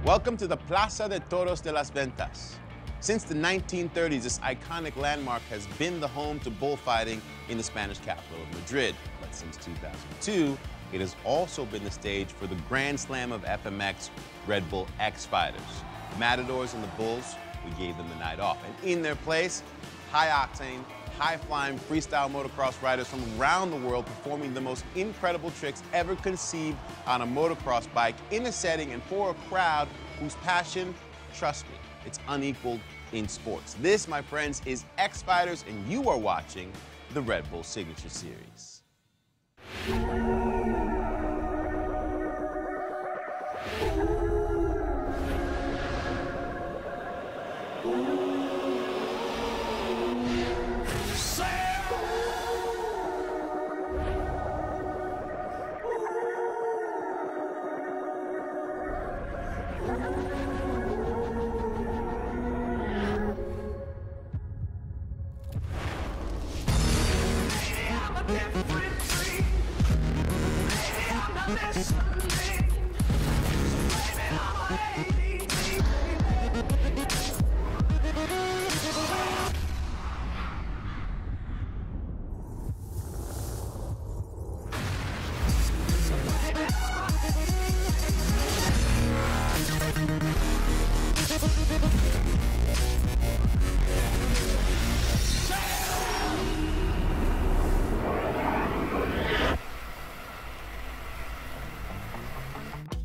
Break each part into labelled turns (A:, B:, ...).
A: Welcome to the Plaza de Toros de las Ventas. Since the 1930s, this iconic landmark has been the home to bullfighting in the Spanish capital of Madrid. But since 2002, it has also been the stage for the Grand Slam of FMX Red Bull X Fighters. Matadors and the Bulls, we gave them the night off. And in their place, high-octane, high-flying freestyle motocross riders from around the world performing the most incredible tricks ever conceived on a motocross bike in a setting and for a crowd whose passion, trust me, it's unequaled in sports. This, my friends, is X Fighters, and you are watching the Red Bull Signature Series.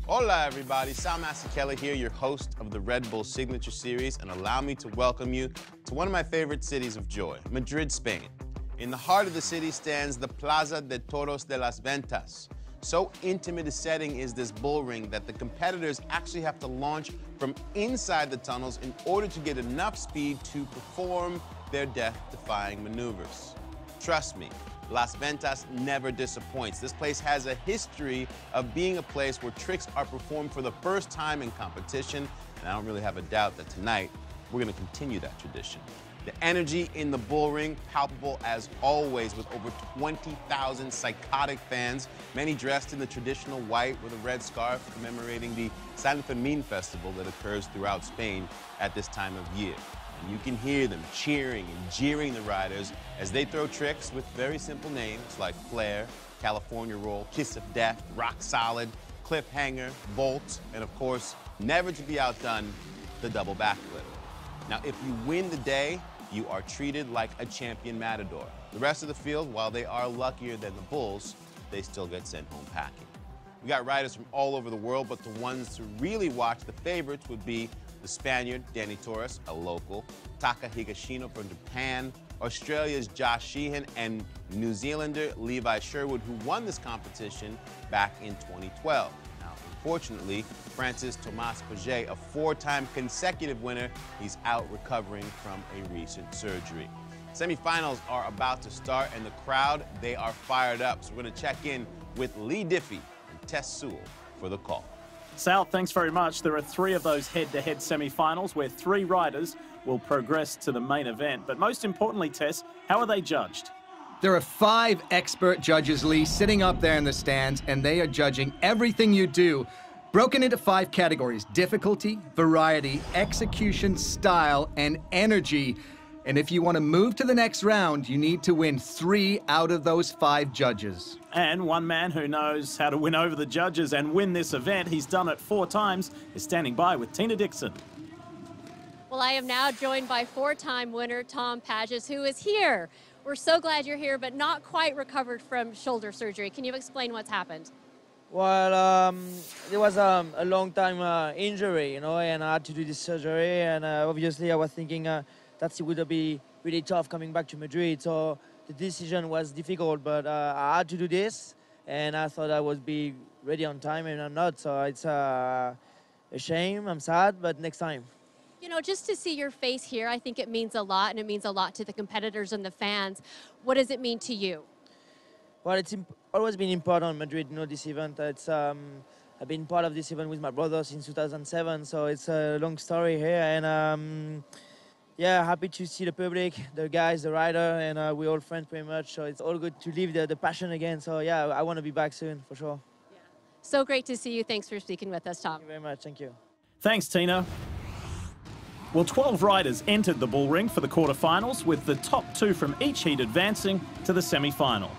A: Hola everybody, Sal Masekela here, your host of the Red Bull Signature Series, and allow me to welcome you to one of my favorite cities of joy, Madrid, Spain. In the heart of the city stands the Plaza de Toros de las Ventas. So intimate a setting is this bull ring that the competitors actually have to launch from inside the tunnels in order to get enough speed to perform their death-defying maneuvers. Trust me, Las Ventas never disappoints. This place has a history of being a place where tricks are performed for the first time in competition, and I don't really have a doubt that tonight we're going to continue that tradition. The energy in the bull ring, palpable as always, with over 20,000 psychotic fans, many dressed in the traditional white with a red scarf commemorating the San Fermin festival that occurs throughout Spain at this time of year. And you can hear them cheering and jeering the riders as they throw tricks with very simple names like Flare, California Roll, Kiss of Death, Rock Solid, Cliffhanger, Volt, and of course, never to be outdone, the double backflip. Now, if you win the day, you are treated like a champion matador. The rest of the field, while they are luckier than the bulls, they still get sent home packing. We got riders from all over the world, but the ones to really watch, the favorites, would be the Spaniard, Danny Torres, a local, Taka Higashino from Japan, Australia's Josh Sheehan, and New Zealander Levi Sherwood, who won this competition back in 2012. Now, unfortunately, Francis Thomas Paget, a four-time consecutive winner, he's out recovering from a recent surgery. Semifinals are about to start, and the crowd, they are fired up. So we're going to check in with Lee Diffie and Tess Sewell for the call.
B: Sal, thanks very much. There are three of those head-to-head semi-finals where three riders will progress to the main event. But most importantly, Tess, how are they judged?
C: There are 5 expert judges, Lee, sitting up there in the stands, and they are judging everything you do, broken into 5 categories: difficulty, variety, execution, style, and energy. And if you want to move to the next round, you need to win 3 out of those 5 judges.
B: And one man who knows how to win over the judges and win this event, he's done it 4 times, is standing by with Tina Dixon.
D: Well, I am now joined by 4-time winner Tom Pages, who is here. We're so glad you're here, but not quite recovered from shoulder surgery. Can you explain what's happened?
E: Well, it was a long time injury, you know, and I had to do this surgery. And obviously, I was thinking that it would be really tough coming back to Madrid. So the decision was difficult, but I had to do this, and I thought I would be ready on time, and I'm not. So it's a shame. I'm sad, but next time.
D: You know, just to see your face here, I think it means a lot, and it means a lot to the competitors and the fans. What does it mean to you?
E: Well, it's always been important in Madrid, you know, this event. It's I've been part of this event with my brother since 2007, so it's a long story here, and yeah, happy to see the public, the guys, the rider, and we're all friends pretty much, so it's all good to live the passion again. So yeah, I want to be back soon, for sure.
D: Yeah. So great to see you. Thanks for speaking with us, Tom.
E: Thank you very much. Thank you.
B: Thanks, Tina. Well, 12 riders entered the bull ring for the quarterfinals, with the top 2 from each heat advancing to the semi-final.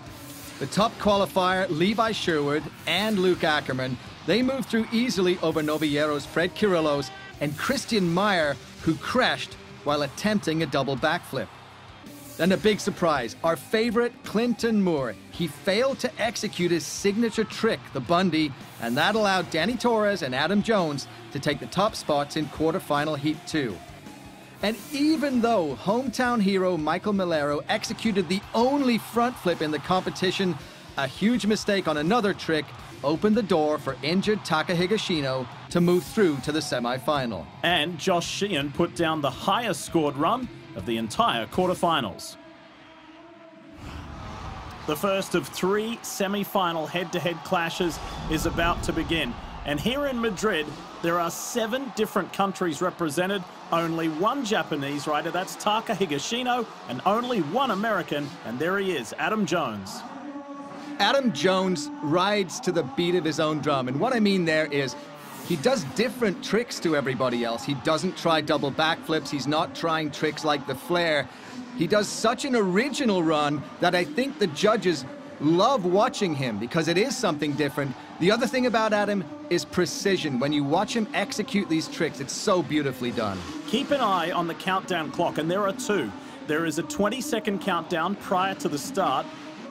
C: The top qualifier, Levi Sherwood and Luke Ackerman, they moved through easily over Noviero's Fred Kirillos and Christian Meyer, who crashed while attempting a double backflip. And a big surprise, our favorite Clinton Moore. He failed to execute his signature trick, the Bundy, and that allowed Danny Torres and Adam Jones to take the top spots in quarterfinal Heat 2. And even though hometown hero Michael Milero executed the only front flip in the competition, a huge mistake on another trick opened the door for injured Taka Higashino to move through to the semi-final.
B: And Josh Sheehan put down the highest scored run of the entire quarterfinals. The first of 3 semi-final head-to-head clashes is about to begin. And here in Madrid, there are 7 different countries represented, only 1 Japanese rider, that's Taka Higashino, and only 1 American, and there he is, Adam Jones.
C: Adam Jones rides to the beat of his own drum, and what I mean there is he does different tricks to everybody else. He doesn't try double backflips, he's not trying tricks like the flare. He does such an original run that I think the judges love watching him because it is something different. The other thing about Adam is precision. When you watch him execute these tricks, it's so beautifully done.
B: Keep an eye on the countdown clock, and there are 2. There is a 20-second countdown prior to the start,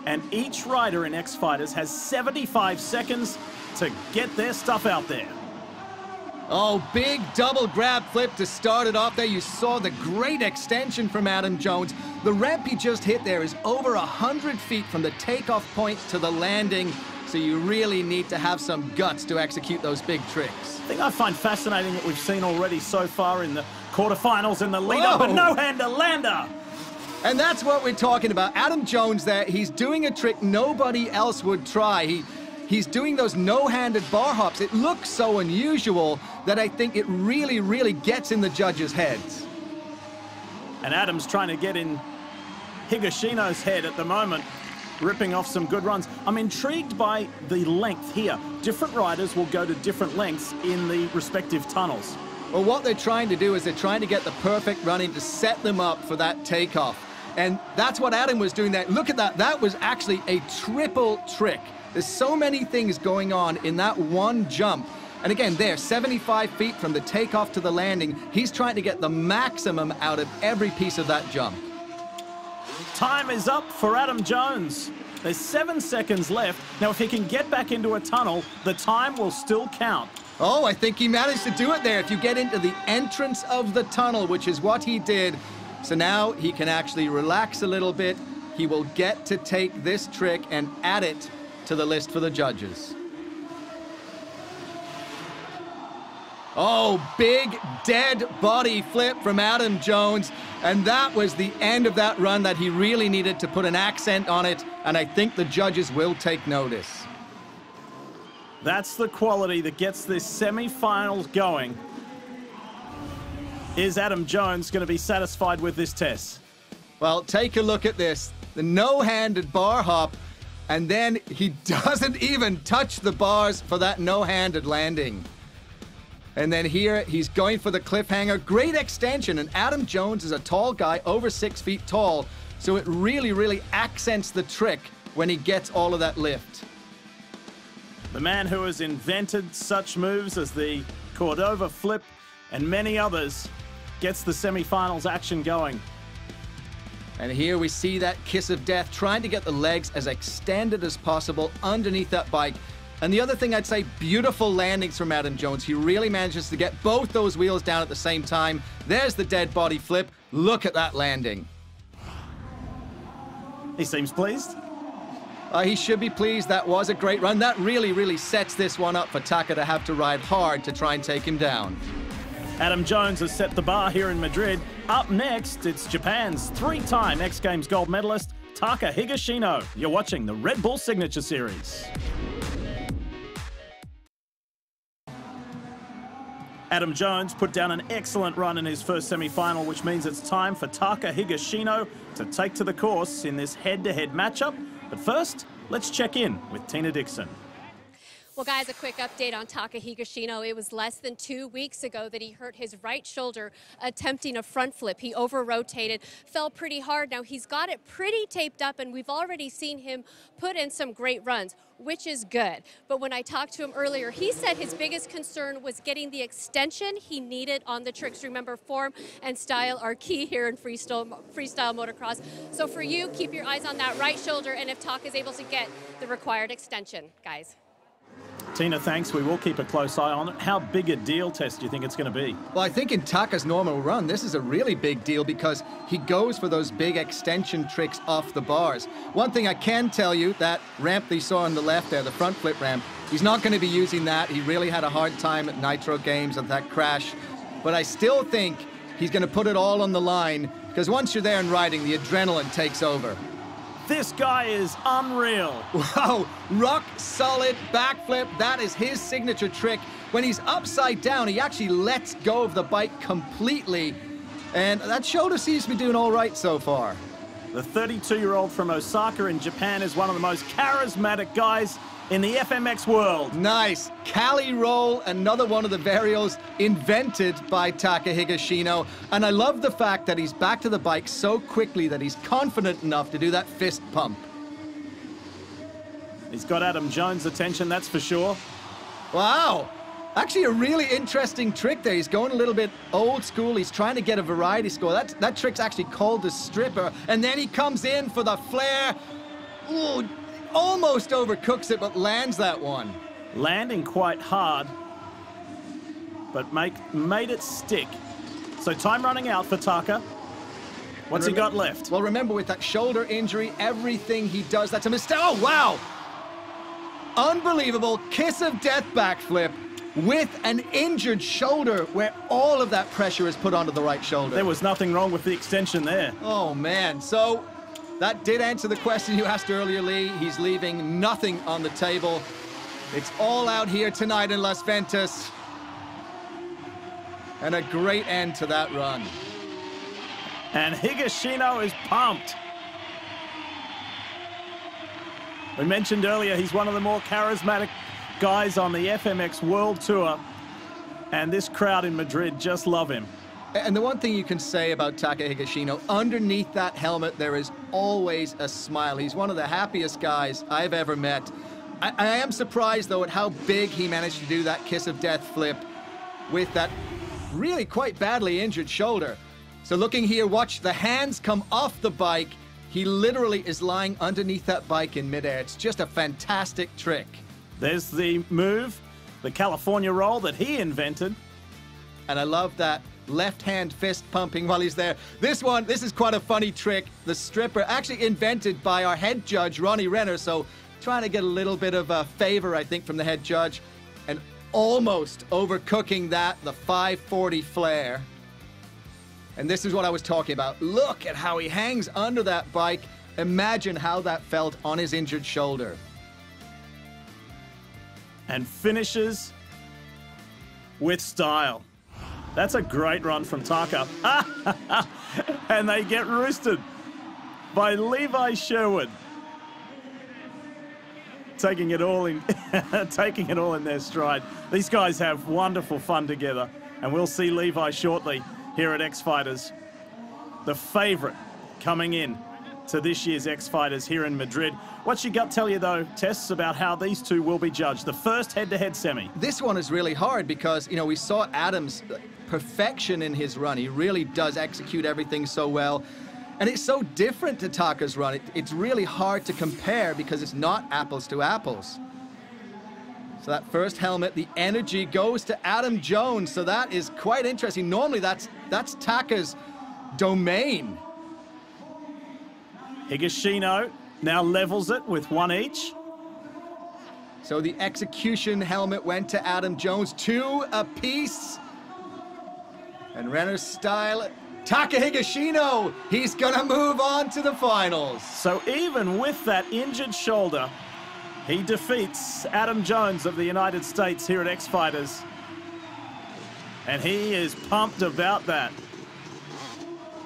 B: and each rider in X Fighters has 75 seconds to get their stuff out there.
C: Oh, big double grab flip to start it off there. You saw the great extension from Adam Jones. The ramp he just hit there is over 100 feet from the takeoff point to the landing, so you really need to have some guts to execute those big tricks.
B: The thing I find fascinating that we've seen already so far in the quarterfinals in the lead-up, a no-hander lander.
C: And that's what we're talking about. Adam Jones there, he's doing a trick nobody else would try. He's doing those no-handed bar hops. It looks so unusual that I think it really, really gets in the judges' heads.
B: And Adam's trying to get in Higashino's head at the moment, ripping off some good runs. I'm intrigued by the length here. Different riders will go to different lengths in the respective tunnels.
C: Well, what they're trying to do is they're trying to get the perfect running to set them up for that takeoff. And that's what Adam was doing there. Look at that. That was actually a triple trick. There's so many things going on in that one jump. And again, there, 75 feet from the takeoff to the landing, he's trying to get the maximum out of every piece of that jump.
B: Time is up for Adam Jones. There's 7 seconds left. Now, if he can get back into a tunnel, the time will still count.
C: Oh, I think he managed to do it there. If you get into the entrance of the tunnel, which is what he did, so now he can actually relax a little bit. He will get to take this trick and add it to the list for the judges. Oh, big dead body flip from Adam Jones. And that was the end of that run that he really needed to put an accent on it. And I think the judges will take notice.
B: That's the quality that gets this semi-finals going. Is Adam Jones going to be satisfied with this test?
C: Well, take a look at this. The no-handed bar hop, and then he doesn't even touch the bars for that no-handed landing. And then here, he's going for the cliffhanger. Great extension, and Adam Jones is a tall guy, over 6 feet tall, so it really, really accents the trick when he gets all of that lift.
B: The man who has invented such moves as the Cordova flip and many others gets the semi-finals action going.
C: And here we see that kiss of death, trying to get the legs as extended as possible underneath that bike. And the other thing I'd say, beautiful landings from Adam Jones. He really manages to get both those wheels down at the same time. There's the dead body flip. Look at that landing.
B: He seems pleased.
C: He should be pleased. That was a great run. That really, really sets this one up for Taka to have to ride hard to try and take him down.
B: Adam Jones has set the bar here in Madrid. Up next, it's Japan's 3-time X Games gold medalist, Taka Higashino. You're watching the Red Bull Signature Series. Adam Jones put down an excellent run in his first semi-final, which means it's time for Taka Higashino to take to the course in this head-to-head matchup. But first, let's check in with Tina Dixon.
D: Well, guys, a quick update on Taka Higashino. It was less than 2 weeks ago that he hurt his right shoulder attempting a front flip. He over-rotated, fell pretty hard. Now, he's got it pretty taped up, and we've already seen him put in some great runs, which is good. But when I talked to him earlier, he said his biggest concern was getting the extension he needed on the tricks. Remember, form and style are key here in freestyle motocross. So for you, keep your eyes on that right shoulder, and if Taka is able to get the required extension, guys.
B: Tina, thanks. We will keep a close eye on it. How big a deal, Tess, do you think it's going to be?
C: Well, I think in Taka's normal run, this is a really big deal because he goes for those big extension tricks off the bars. One thing I can tell you, that ramp that you saw on the left there, the front flip ramp, he's not going to be using that. He really had a hard time at Nitro Games with that crash. But I still think he's going to put it all on the line because once you're there and riding, the adrenaline takes over.
B: This guy is unreal.
C: Wow, rock solid backflip. That is his signature trick. When he's upside down, he actually lets go of the bike completely. And that shoulder seems to be doing all right so far.
B: The 32-year-old from Osaka in Japan is one of the most charismatic guys in the FMX world.
C: Nice. Cali roll, another one of the varios invented by Taka Higashino. And I love the fact that he's back to the bike so quickly that he's confident enough to do that fist pump.
B: He's got Adam Jones' attention, that's for sure.
C: Wow. Actually, a really interesting trick there. He's going a little bit old school. He's trying to get a variety score. That trick's actually called the stripper. And then he comes in for the flare. Ooh, almost overcooks it, but lands that one.
B: Landing quite hard, but made it stick. So time running out for Taka. What's he got left?
C: Well, remember, with that shoulder injury, everything he does, that's a mistake. Oh, wow. Unbelievable kiss of death backflip with an injured shoulder where all of that pressure is put onto the right shoulder.
B: There was nothing wrong with the extension there.
C: Oh, man. So that did answer the question you asked earlier, Lee. He's leaving nothing on the table. It's all out here tonight in Las Ventas. And a great end to that run.
B: And Higashino is pumped. We mentioned earlier he's one of the more charismatic guys on the FMX World Tour. And this crowd in Madrid just love him.
C: And the one thing you can say about Taka Higashino, underneath that helmet, there is always a smile. He's one of the happiest guys I've ever met. I am surprised, though, at how big he managed to do that kiss of death flip with that really quite badly injured shoulder. So looking here, watch the hands come off the bike. He literally is lying underneath that bike in midair. It's just a fantastic trick.
B: There's the move, the California roll that he invented.
C: And I love that left-hand fist pumping while he's there. This is quite a funny trick. The stripper, actually invented by our head judge, Ronnie Renner, so trying to get a little bit of a favor, I think, from the head judge, and almost overcooking that, the 540 flare. And this is what I was talking about. Look at how he hangs under that bike. Imagine how that felt on his injured shoulder.
B: And finishes with style. That's a great run from Taka. And they get roosted by Levi Sherwood. Taking it all in their stride. These guys have wonderful fun together, and we'll see Levi shortly here at X Fighters. The favorite coming in to this year's X Fighters here in Madrid. What's your gut tell you, though, Tess, about how these two will be judged? The first head-to-head semi.
C: This one is really hard because, you know, we saw Adam's perfection in his run. He really does execute everything so well. And it's so different to Taka's run. It's really hard to compare because it's not apples to apples. So that first helmet, the energy goes to Adam Jones. So that is quite interesting. Normally that's Taka's domain.
B: Higashino now levels it with one each.
C: So the execution helmet went to Adam Jones, 2 apiece. And Renner's style, Taka Higashino, he's gonna move on to the finals.
B: So even with that injured shoulder, he defeats Adam Jones of the United States here at X Fighters. And he is pumped about that.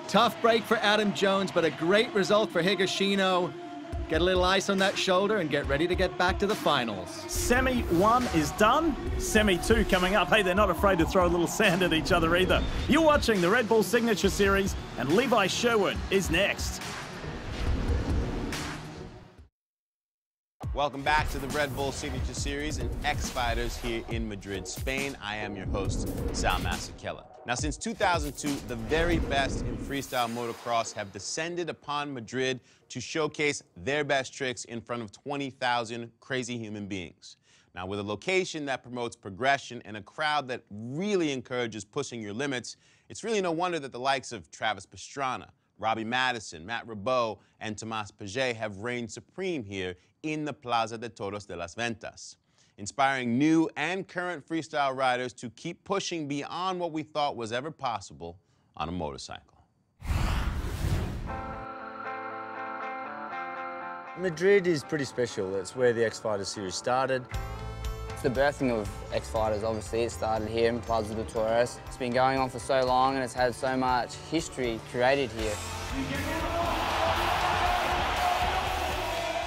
C: Tough break for Adam Jones, but a great result for Higashino. get a little ice on that shoulder, and get ready to get back to the finals.
B: Semi 1 is done. Semi 2 coming up. Hey, they're not afraid to throw a little sand at each other either. You're watching the Red Bull Signature Series, and Levi Sherwood is next.
A: Welcome back to the Red Bull Signature Series and X Fighters here in Madrid, Spain. I am your host, Sal Masekela. Now, since 2002, the very best in freestyle motocross have descended upon Madrid to showcase their best tricks in front of 20,000 crazy human beings. Now, with a location that promotes progression and a crowd that really encourages pushing your limits, it's really no wonder that the likes of Travis Pastrana, Robbie Madison, Matt Rabeau, and Tomás Paget have reigned supreme here in the Plaza de Toros de las Ventas, inspiring new and current freestyle riders to keep pushing beyond what we thought was ever possible on a motorcycle.
F: Madrid is pretty special. It's where the X Fighters series started.
G: It's the birthing of X Fighters, obviously. It started here in Plaza de Toros. It's been going on for so long and it's had so much history created here.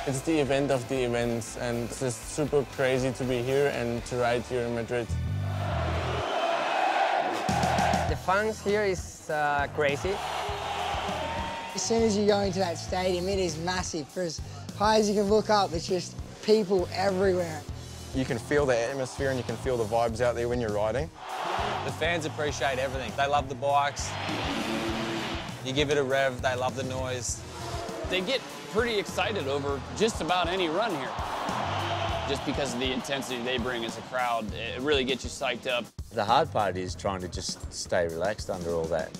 H: It's the event of the events, and it's just super crazy to be here and to ride here in Madrid.
I: The fans here is crazy.
J: As soon as you go into that stadium, it is massive. For as high as you can look up, it's just people everywhere.
K: You can feel the atmosphere and you can feel the vibes out there when you're riding.
L: The fans appreciate everything. They love the bikes. You give it a rev, they love the noise.
M: They get pretty excited over just about any run here. Just because of the intensity they bring as a crowd, it really gets you psyched up.
F: The hard part is trying to just stay relaxed under all that.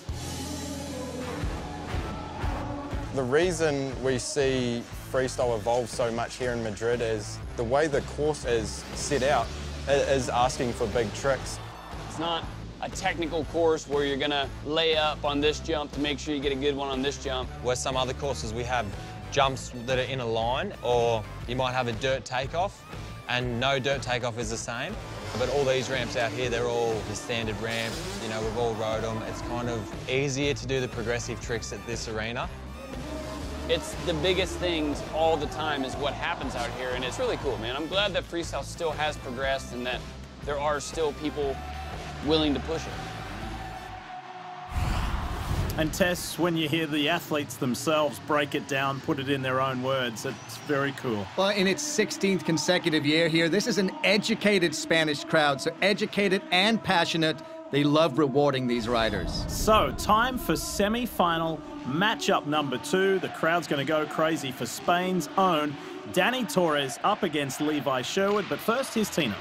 K: The reason we see freestyle evolve so much here in Madrid is the way the course is set out is asking for big tricks.
M: It's not a technical course where you're gonna lay up on this jump to make sure you get a good one on this jump.
L: Where some other courses we have jumps that are in a line, or you might have a dirt takeoff, and no dirt takeoff is the same. But all these ramps out here, they're all the standard ramps. You know, we've all rode them. It's kind of easier to do the progressive tricks at this arena.
M: It's the biggest things all the time is what happens out here, and it's really cool, man. I'm glad that freestyle still has progressed and that there are still people willing to push it.
B: And Tess, when you hear the athletes themselves break it down, put it in their own words, it's very cool.
C: Well, in its 16th consecutive year here, this is an educated Spanish crowd, so educated and passionate. They love rewarding these riders.
B: So, time for semi-final matchup number 2. The crowd's going to go crazy for Spain's own Danny Torres up against Levi Sherwood. But first, here's Tina.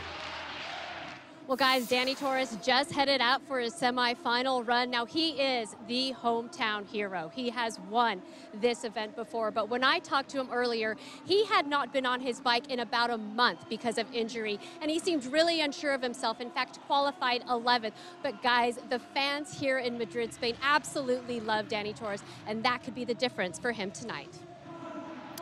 D: Well, guys, Danny Torres just headed out for his semi-final run. Now, he is the hometown hero. He has won this event before, but when I talked to him earlier, he had not been on his bike in about a month because of injury, and he seemed really unsure of himself. In fact, qualified 11th. But guys, the fans here in Madrid, Spain, absolutely love Danny Torres, and that could be the difference for him tonight.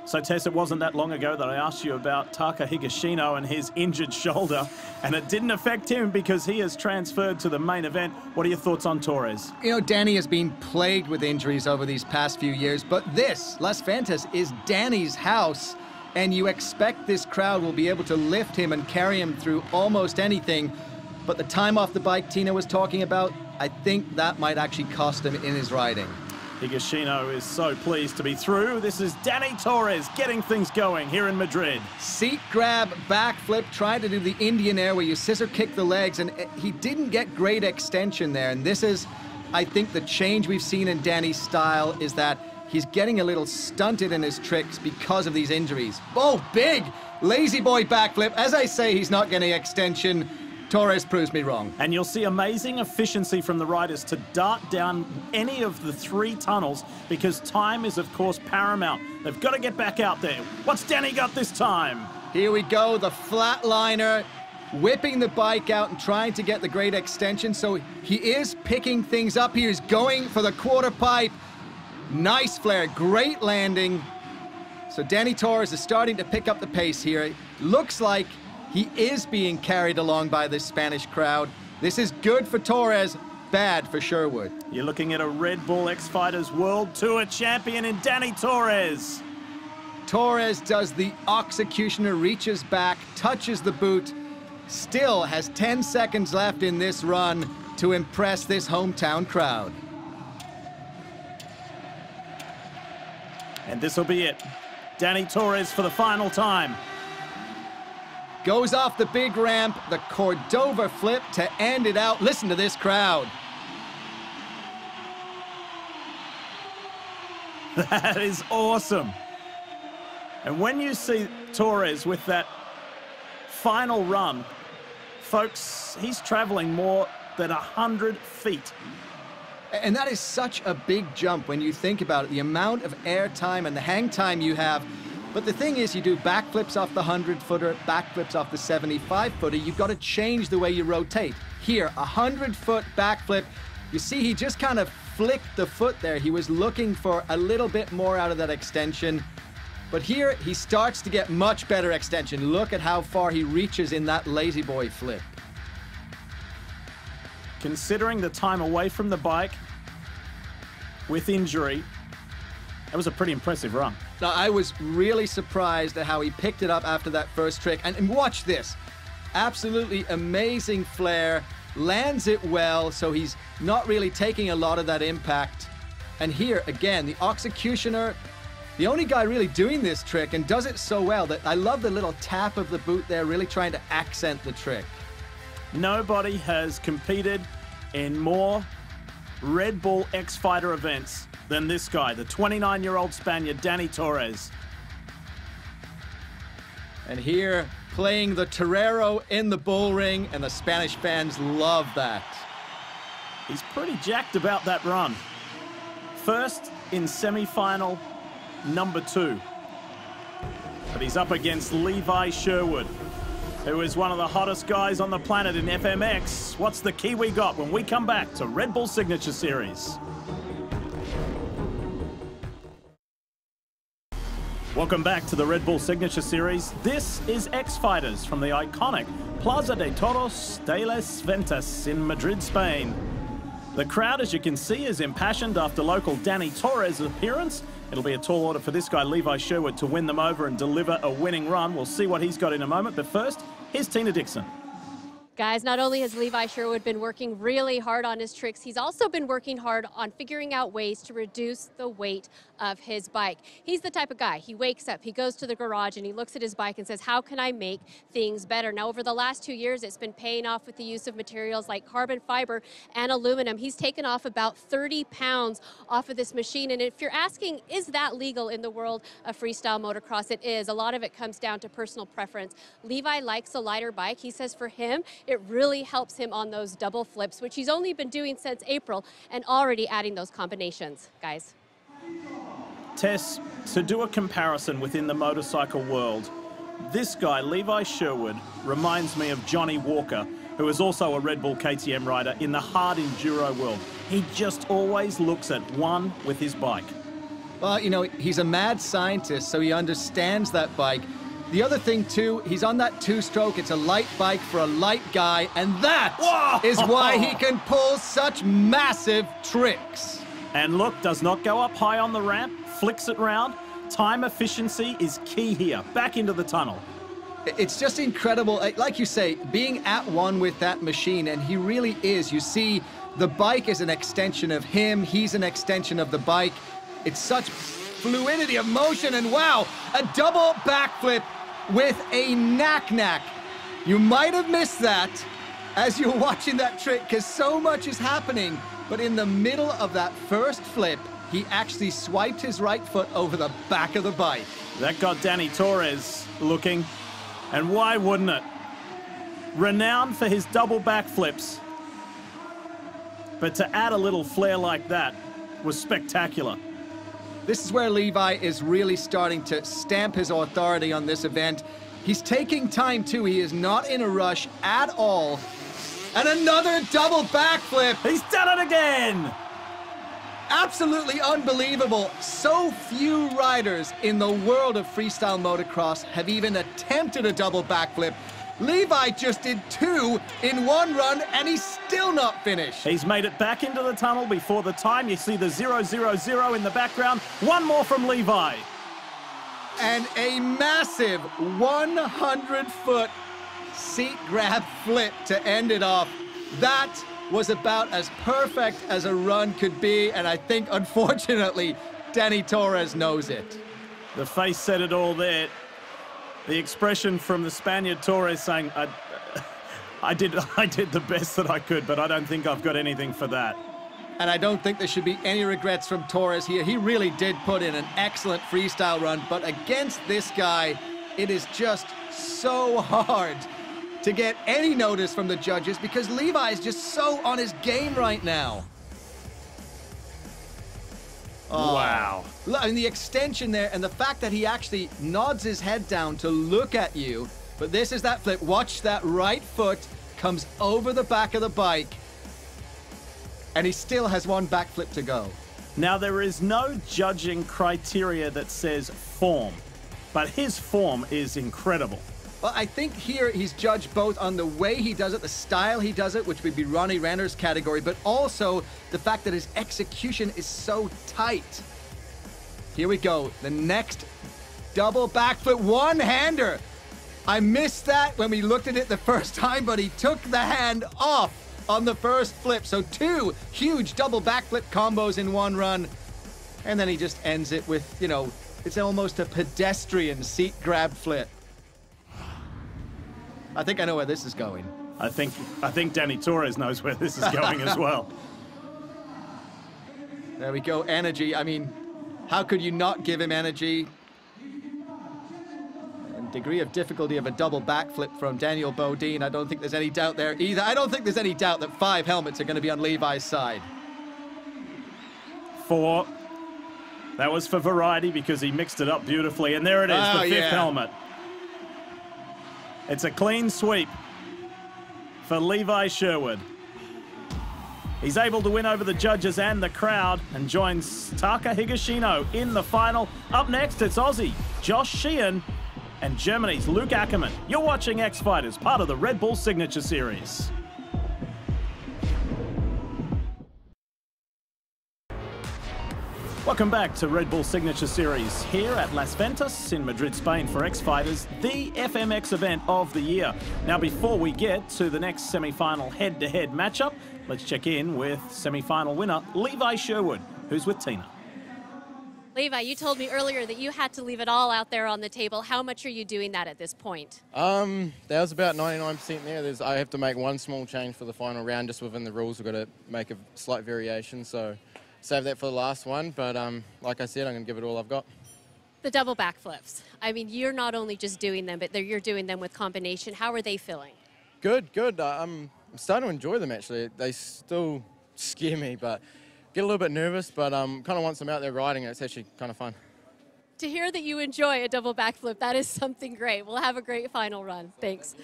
B: So, Tess, it wasn't that long ago that I asked you about Taka Higashino and his injured shoulder, and it didn't affect him because he has transferred to the main event. What are your thoughts on Torres?
C: You know, Danny has been plagued with injuries over these past few years, but this, Las Ventas, is Danny's house, and you expect this crowd will be able to lift him and carry him through almost anything. But the time off the bike Tina was talking about, I think that might actually cost him in his riding.
B: Higashino is so pleased to be through. This is Danny Torres getting things going here in Madrid.
C: Seat grab, backflip, tried to do the Indian air where you scissor kick the legs, and he didn't get great extension there. And this is, I think, the change we've seen in Danny's style is that he's getting a little stunted in his tricks because of these injuries. Oh, big lazy boy backflip. As I say, he's not getting extension. Torres proves me wrong.
B: And you'll see amazing efficiency from the riders to dart down any of the 3 tunnels because time is, of course, paramount. They've got to get back out there. What's Danny got this time?
C: Here we go, the flatliner, whipping the bike out and trying to get the great extension. So he is picking things up. He is going for the quarter pipe. Nice flare, great landing. So Danny Torres is starting to pick up the pace here. Looks like he is being carried along by this Spanish crowd. This is good for Torres, bad for Sherwood.
B: You're looking at a Red Bull X Fighters World Tour champion in Danny Torres.
C: Torres does the executioner, reaches back, touches the boot, still has 10 seconds left in this run to impress this hometown crowd.
B: And this will be it. Danny Torres for the final time.
C: Goes off the big ramp, the Cordova flip to end it out. Listen to this crowd.
B: That is awesome. And when you see Torres with that final run, folks, he's traveling more than 100 feet.
C: And that is such a big jump when you think about it, the amount of air time and the hang time you have. But the thing is, you do backflips off the 100-footer, backflips off the 75-footer, you've got to change the way you rotate. Here, a 100-foot backflip, you see he just kind of flicked the foot there. He was looking for a little bit more out of that extension. But here, he starts to get much better extension. Look at how far he reaches in that lazy boy flip.
B: Considering the time away from the bike with injury, that was a pretty impressive run.
C: Now, I was really surprised at how he picked it up after that first trick. And watch this. Absolutely amazing flare. Lands it well, so he's not really taking a lot of that impact. And here, again, the executioner, the only guy really doing this trick, and does it so well that I love the little tap of the boot there, really trying to accent the trick.
B: Nobody has competed in more Red Bull X-Fighter events than this guy, the 29-year-old Spaniard, Danny Torres.
C: And here, playing the torero in the bull ring, and the Spanish fans love that.
B: He's pretty jacked about that run. First in semi-final number 2. But he's up against Levi Sherwood, who is one of the hottest guys on the planet in FMX. What's the key we got when we come back to Red Bull Signature Series? Welcome back to the Red Bull Signature Series. This is X-Fighters from the iconic Plaza de Toros de las Ventas in Madrid, Spain. The crowd, as you can see, is impassioned after local Danny Torres' appearance. It'll be a tall order for this guy, Levi Sherwood, to win them over and deliver a winning run. We'll see what he's got in a moment, but first, here's Tina Dixon.
D: Guys, not only has Levi Sherwood been working really hard on his tricks, he's also been working hard on figuring out ways to reduce the weight of his bike. He's the type of guy, he wakes up, he goes to the garage and he looks at his bike and says, how can I make things better? Now, over the last 2 years, it's been paying off with the use of materials like carbon fiber and aluminum. He's taken off about 30 pounds off of this machine. And if you're asking, is that legal in the world of freestyle motocross? It is. A lot of it comes down to personal preference. Levi likes a lighter bike. He says for him, it really helps him on those double flips, which he's only been doing since April, and already adding those combinations, guys.
B: Tess, to do a comparison within the motorcycle world, this guy, Levi Sherwood, reminds me of Johnny Walker, who is also a Red Bull KTM rider in the hard enduro world. He just always looks at one with his bike.
C: Well, you know, he's a mad scientist, so he understands that bike. The other thing, too, he's on that two-stroke. It's a light bike for a light guy, and that is why he can pull such massive tricks.
B: And look, does not go up high on the ramp, flicks it round. Time efficiency is key here. Back into the tunnel.
C: It's just incredible. Like you say, being at one with that machine, and he really is. You see, the bike is an extension of him. He's an extension of the bike. It's such fluidity of motion, and wow, a double backflip with a knack-knack. You might have missed that as you were watching that trick because so much is happening. But in the middle of that first flip, he actually swiped his right foot over the back of the bike.
B: That got Danny Torres looking, and why wouldn't it? Renowned for his double backflips, but to add a little flair like that was spectacular.
C: This is where Levi is really starting to stamp his authority on this event. He's taking time, too. He is not in a rush at all. And another double backflip.
B: He's done it again.
C: Absolutely unbelievable. So few riders in the world of freestyle motocross have even attempted a double backflip. Levi just did 2 in one run, and he's still not finished.
B: He's made it back into the tunnel before the time. You see the 000 in the background. One more from Levi.
C: And a massive 100-foot seat grab flip to end it off. That was about as perfect as a run could be, and I think, unfortunately, Danny Torres knows it.
B: The face said it all there. The expression from the Spaniard Torres saying, I did the best that I could, but I don't think I've got anything for that.
C: And I don't think there should be any regrets from Torres here. He really did put in an excellent freestyle run, but against this guy, it is just so hard to get any notice from the judges because Levi is just so on his game right now. Oh.
B: Wow.
C: I mean, the extension there and the fact that he actually nods his head down to look at you, but this is that flip. Watch that right foot comes over the back of the bike. And he still has one backflip to go.
B: Now, there is no judging criteria that says form, but his form is incredible.
C: Well, I think here he's judged both on the way he does it, the style he does it, which would be Ronnie Renner's category, but also the fact that his execution is so tight. Here we go. The next double backflip one-hander. I missed that when we looked at it the first time, but he took the hand off on the first flip. So 2 huge double backflip combos in one run. And then he just ends it with, you know, it's almost a pedestrian seat grab flip. I think I know where this is going.
B: I think Danny Torres knows where this is going as well.
C: There we go, energy. I mean, how could you not give him energy? Degree of difficulty of a double backflip from Daniel Bodine. I don't think there's any doubt there either. I don't think there's any doubt that 5 helmets are going to be on Levi's side.
B: 4. That was for variety because he mixed it up beautifully. And there it is, the 5th helmet. It's a clean sweep for Levi Sherwood. He's able to win over the judges and the crowd and joins Taka Higashino in the final. Up next, it's Aussie Josh Sheehan and Germany's Luke Ackermann. You're watching X Fighters, part of the Red Bull Signature Series. Welcome back to Red Bull Signature Series here at Las Ventas in Madrid, Spain for X Fighters, the FMX event of the year. Now, before we get to the next semi-final head-to-head matchup, let's check in with semi-final winner Levi Sherwood, who's with Tina.
D: Levi, you told me earlier that you had to leave it all out there on the table. How much are you doing that at this point?
K: That was about 99% there. I have to make one small change for the final round just within the rules. We've got to make a slight variation, so save that for the last one. But like I said, I'm going to give it all I've got.
D: The double backflips. I mean, you're not only just doing them, but you're doing them with combination. How are they feeling?
K: Good, good. I'm starting to enjoy them, actually. They still scare me, but get a little bit nervous, but kind of once I'm out there riding, it's actually kind of fun.
D: To hear that you enjoy a double backflip, that is something great. We'll have a great final run. Thanks.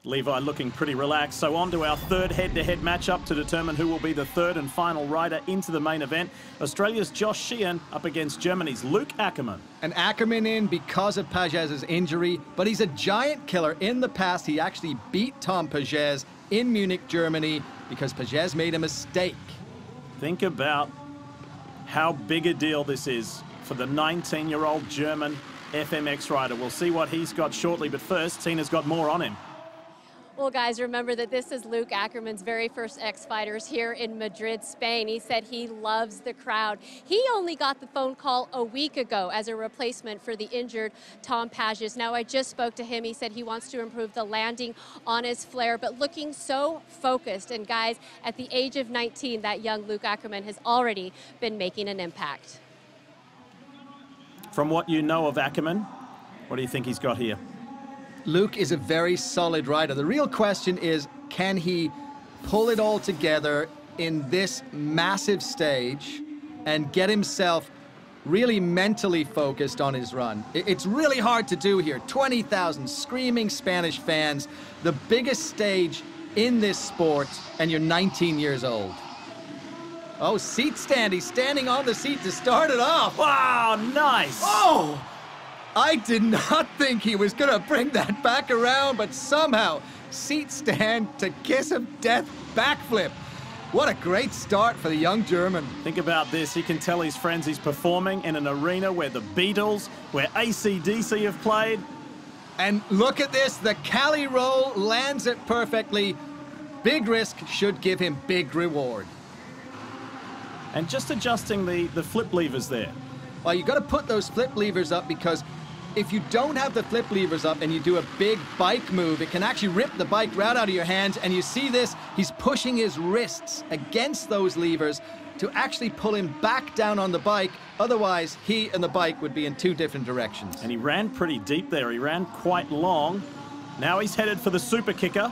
B: Levi looking pretty relaxed. So on to our third head-to-head matchup to determine who will be the third and final rider into the main event. Australia's Josh Sheehan up against Germany's Luke Ackermann.
C: And Ackermann in because of Pagez's injury, but he's a giant killer. In the past, he actually beat Tom Pagez in Munich, Germany, because Pagez made a mistake.
B: Think about how big a deal this is for the 19-year-old German FMX rider. We'll see what he's got shortly, but first, Tina's got more on him.
D: Well, guys, remember that this is Luke Ackermann's very first X Fighters here in Madrid, Spain. He said he loves the crowd. He only got the phone call a week ago as a replacement for the injured Tom Pagez. Now, I just spoke to him. He said he wants to improve the landing on his flare, but looking so focused. And guys, at the age of 19, that young Luke Ackermann has already been making an impact.
B: From what you know of Ackermann, what do you think he's got here?
C: Luke is a very solid rider. The real question is, can he pull it all together in this massive stage and get himself really mentally focused on his run? It's really hard to do here. 20,000 screaming Spanish fans, the biggest stage in this sport, and you're 19 years old. Oh, seat stand. He's standing on the seat to start it off.
B: Wow, nice.
C: Oh! I did not think he was going to bring that back around, but somehow, seat stand to kiss of death backflip. What a great start for the young German.
B: Think about this. He can tell his friends he's performing in an arena where the Beatles, where AC/DC have played.
C: And look at this. The Cali roll lands it perfectly. Big risk should give him big reward.
B: And just adjusting the flip levers there.
C: Well, you got to put those flip levers up, because if you don't have the flip levers up and you do a big bike move, it can actually rip the bike right out of your hands. And you see this, he's pushing his wrists against those levers to actually pull him back down on the bike. Otherwise, he and the bike would be in two different directions.
B: And he ran pretty deep there. He ran quite long. Now he's headed for the super kicker.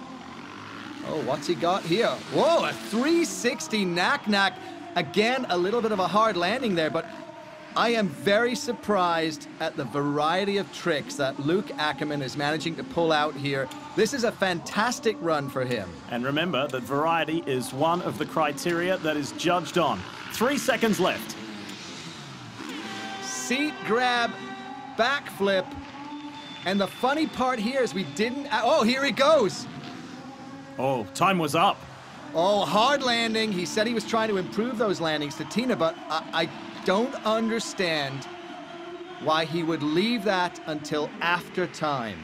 C: Oh, what's he got here? Whoa, a 360 knack-knack. Again, a little bit of a hard landing there, but I am very surprised at the variety of tricks that Luke Ackerman is managing to pull out here. This is a fantastic run for him.
B: And remember that variety is one of the criteria that is judged on. 3 seconds left.
C: Seat grab, backflip. And the funny part here is we didn't... Oh, here he goes.
B: Oh, time was up.
C: Oh, hard landing. He said he was trying to improve those landings to Tina, but I don't understand why he would leave that until after time.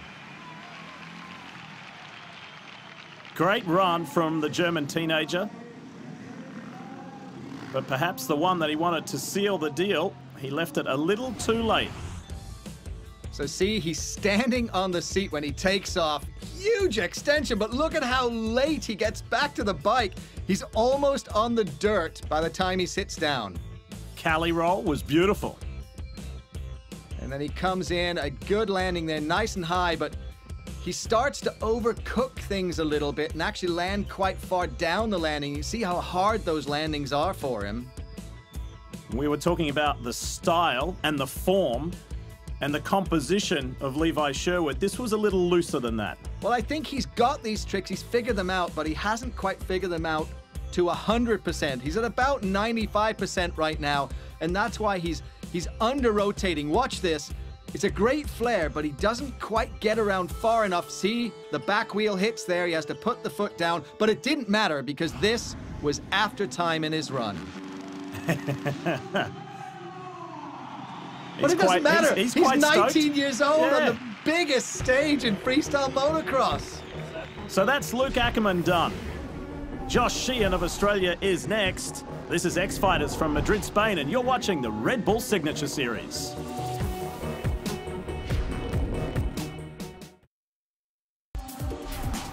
B: Great run from the German teenager. But perhaps the one that he wanted to seal the deal, he left it a little too late.
C: So see, he's standing on the seat when he takes off. Huge extension, but look at how late he gets back to the bike. He's almost on the dirt by the time he sits down.
B: Cali roll was beautiful.
C: And then he comes in, a good landing there, nice and high, but he starts to overcook things a little bit and actually land quite far down the landing. You see how hard those landings are for him.
B: We were talking about the style and the form and the composition of Levi Sherwood. This was a little looser than that.
C: Well, I think he's got these tricks, he's figured them out, but he hasn't quite figured them out to 100%. He's at about 95% right now, and that's why he's under-rotating. Watch this. It's a great flare, but he doesn't quite get around far enough. See, the back wheel hits there. He has to put the foot down, but it didn't matter because this was after time in his run. But it doesn't matter. He's 19 years old on the biggest stage in freestyle motocross.
B: So that's Luke Ackerman done. Josh Sheehan of Australia is next. This is X Fighters from Madrid, Spain, and you're watching the Red Bull Signature Series.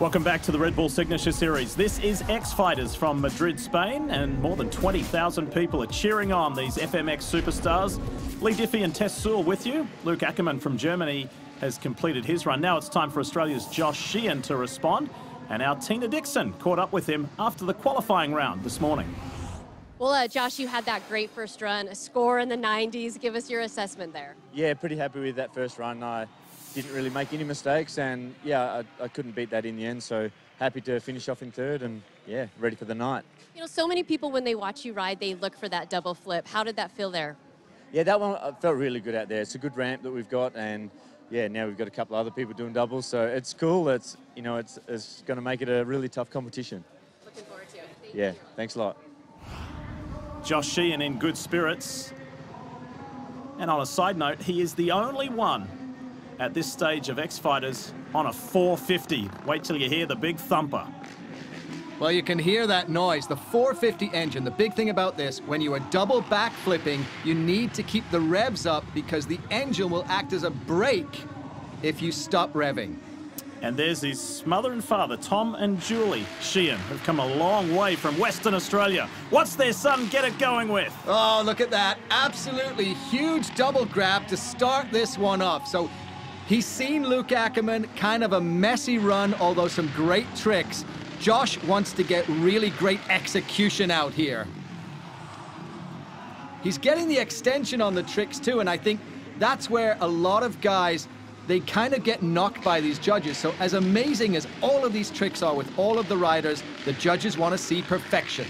B: Welcome back to the Red Bull Signature Series. This is X Fighters from Madrid, Spain, and more than 20,000 people are cheering on these FMX superstars. Lee Diffie and Tess Sewell with you. Luke Ackerman from Germany has completed his run. Now it's time for Australia's Josh Sheehan to respond, and our Tina Dixon caught up with him after the qualifying round this morning.
D: Well, Josh, you had that great first run, a score in the 90s. Give us your assessment there.
F: Yeah, pretty happy with that first run. I didn't really make any mistakes, and yeah, I couldn't beat that in the end, so happy to finish off in third and yeah, ready for the night.
D: You know, so many people when they watch you ride, they look for that double flip. How did that feel there?
F: Yeah, that one felt really good out there. It's a good ramp that we've got, and yeah, now we've got a couple other people doing doubles, so it's cool. It's, you know, it's going to make it a really tough competition.
D: Looking forward to it. Thank
F: you.
D: Thanks
F: a lot.
B: Josh Sheehan in good spirits. And on a side note, he is the only one at this stage of X Fighters on a 450. Wait till you hear the big thumper.
C: Well, you can hear that noise, the 450 engine. The big thing about this, when you are double backflipping, you need to keep the revs up because the engine will act as a brake if you stop revving.
B: And there's his mother and father, Tom and Julie Sheehan, have come a long way from Western Australia. What's their son get it going with?
C: Oh, look at that. Absolutely huge double grab to start this one off. So he's seen Luke Ackerman, kind of a messy run, although some great tricks. Josh wants to get really great execution out here. He's getting the extension on the tricks too, and I think that's where a lot of guys, they kind of get knocked by these judges. So as amazing as all of these tricks are with all of the riders, the judges want to see perfection.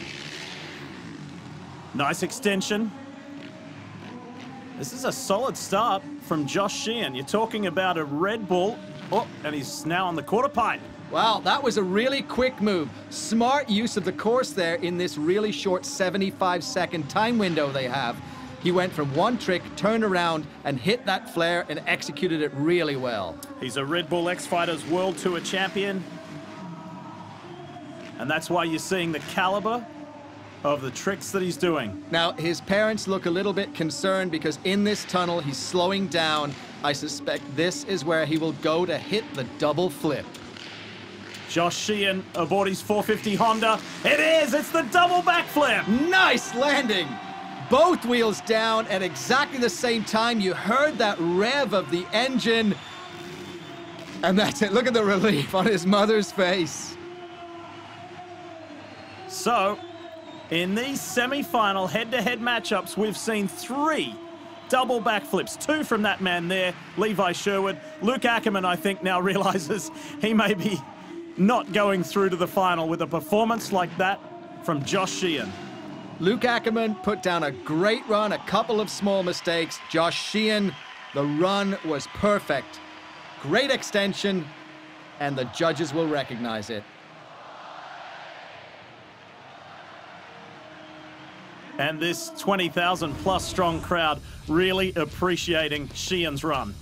B: Nice extension. This is a solid start from Josh Sheehan. You're talking about a Red Bull. Oh, and he's now on the quarter pipe.
C: Wow, that was a really quick move. Smart use of the course there in this really short 75-second time window they have. He went from one trick, turned around, and hit that flare and executed it really well.
B: He's a Red Bull X Fighters World Tour champion. And that's why you're seeing the caliber of the tricks that he's doing.
C: Now, his parents look a little bit concerned because in this tunnel, he's slowing down. I suspect this is where he will go to hit the double flip.
B: Josh Sheehan aboard his 450 Honda. It is! It's the double backflip!
C: Nice landing! Both wheels down at exactly the same time. You heard that rev of the engine. And that's it. Look at the relief on his mother's face.
B: So, in these semi-final head-to-head matchups, we've seen 3 double backflips. 2 from that man there, Levi Sherwood. Luke Ackerman, I think, now realizes he may be not going through to the final with a performance like that from Josh Sheehan.
C: Luke Ackerman put down a great run, a couple of small mistakes. Josh Sheehan, the run was perfect. Great extension, and the judges will recognize it.
B: And this 20,000 plus strong crowd really appreciating Sheehan's run.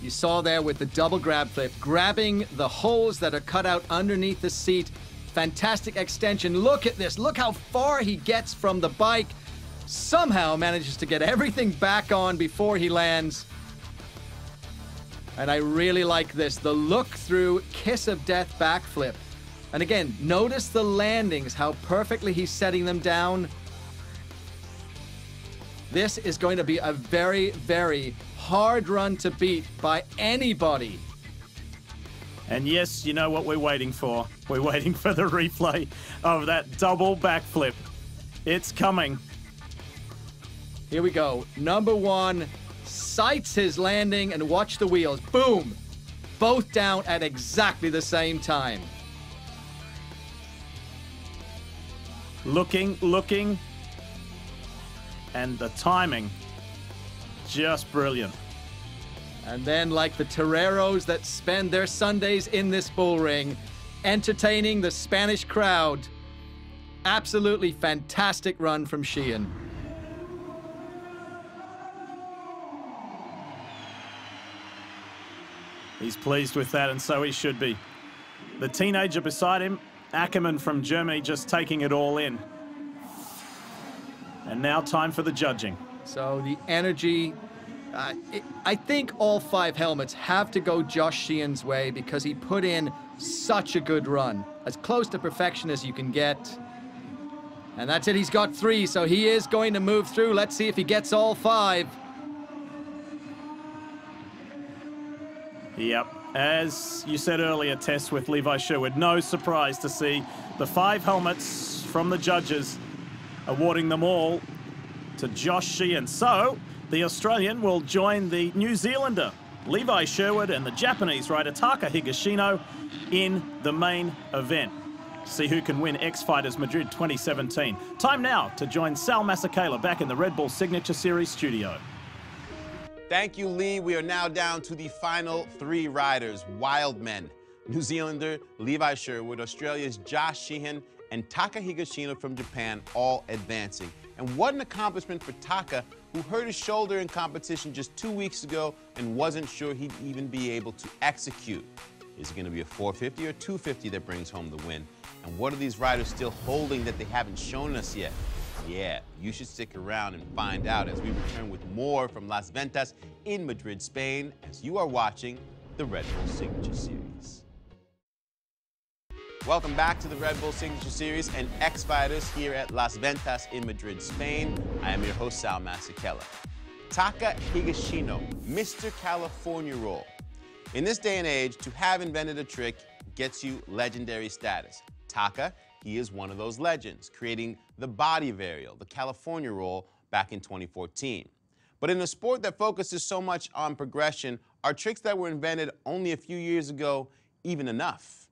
C: You saw there with the double grab flip, grabbing the holes that are cut out underneath the seat. Fantastic extension. Look at this. Look how far he gets from the bike. Somehow manages to get everything back on before he lands. And I really like this. The look-through kiss of death backflip. And again, notice the landings, how perfectly he's setting them down. This is going to be a very, very hard run to beat by anybody.
B: And yes, you know what we're waiting for. We're waiting for the replay of that double backflip. It's coming.
C: Here we go. Number 1 sights his landing and watch the wheels. Boom! Both down at exactly the same time.
B: Looking. And the timing, just brilliant.
C: And then, like the toreros that spend their Sundays in this bull ring, entertaining the Spanish crowd. Absolutely fantastic run from Sheehan.
B: He's pleased with that, and so he should be. The teenager beside him, Ackerman from Germany, just taking it all in. And now time for the judging.
C: So the energy, I think all 5 helmets have to go Josh Sheehan's way because he put in such a good run. As close to perfection as you can get. And that's it, he's got 3, so he is going to move through. Let's see if he gets all 5.
B: Yep, as you said earlier, Tess, with Levi Sherwood, no surprise to see the 5 helmets from the judges awarding them all to Josh Sheehan. So, the Australian will join the New Zealander, Levi Sherwood, and the Japanese rider, Taka Higashino, in the main event. See who can win X Fighters Madrid 2017. Time now to join Sal Masekela back in the Red Bull Signature Series studio.
A: Thank you, Lee. We are now down to the final 3 riders, wild men. New Zealander Levi Sherwood, Australia's Josh Sheehan, and Taka Higashino from Japan, all advancing. And what an accomplishment for Taka, who hurt his shoulder in competition just 2 weeks ago and wasn't sure he'd even be able to execute. Is it going to be a 450 or 250 that brings home the win? And what are these riders still holding that they haven't shown us yet? Yeah, you should stick around and find out as we return with more from Las Ventas in Madrid, Spain, as you are watching the Red Bull Signature Series. Welcome back to the Red Bull Signature Series and X Fighters here at Las Ventas in Madrid, Spain. I am your host, Sal Masekela. Taka Higashino, Mr. California Roll. In this day and age, to have invented a trick gets you legendary status. Taka, he is one of those legends, creating the body varial, the California Roll, back in 2014. But in a sport that focuses so much on progression, are tricks that were invented only a few years ago even enough?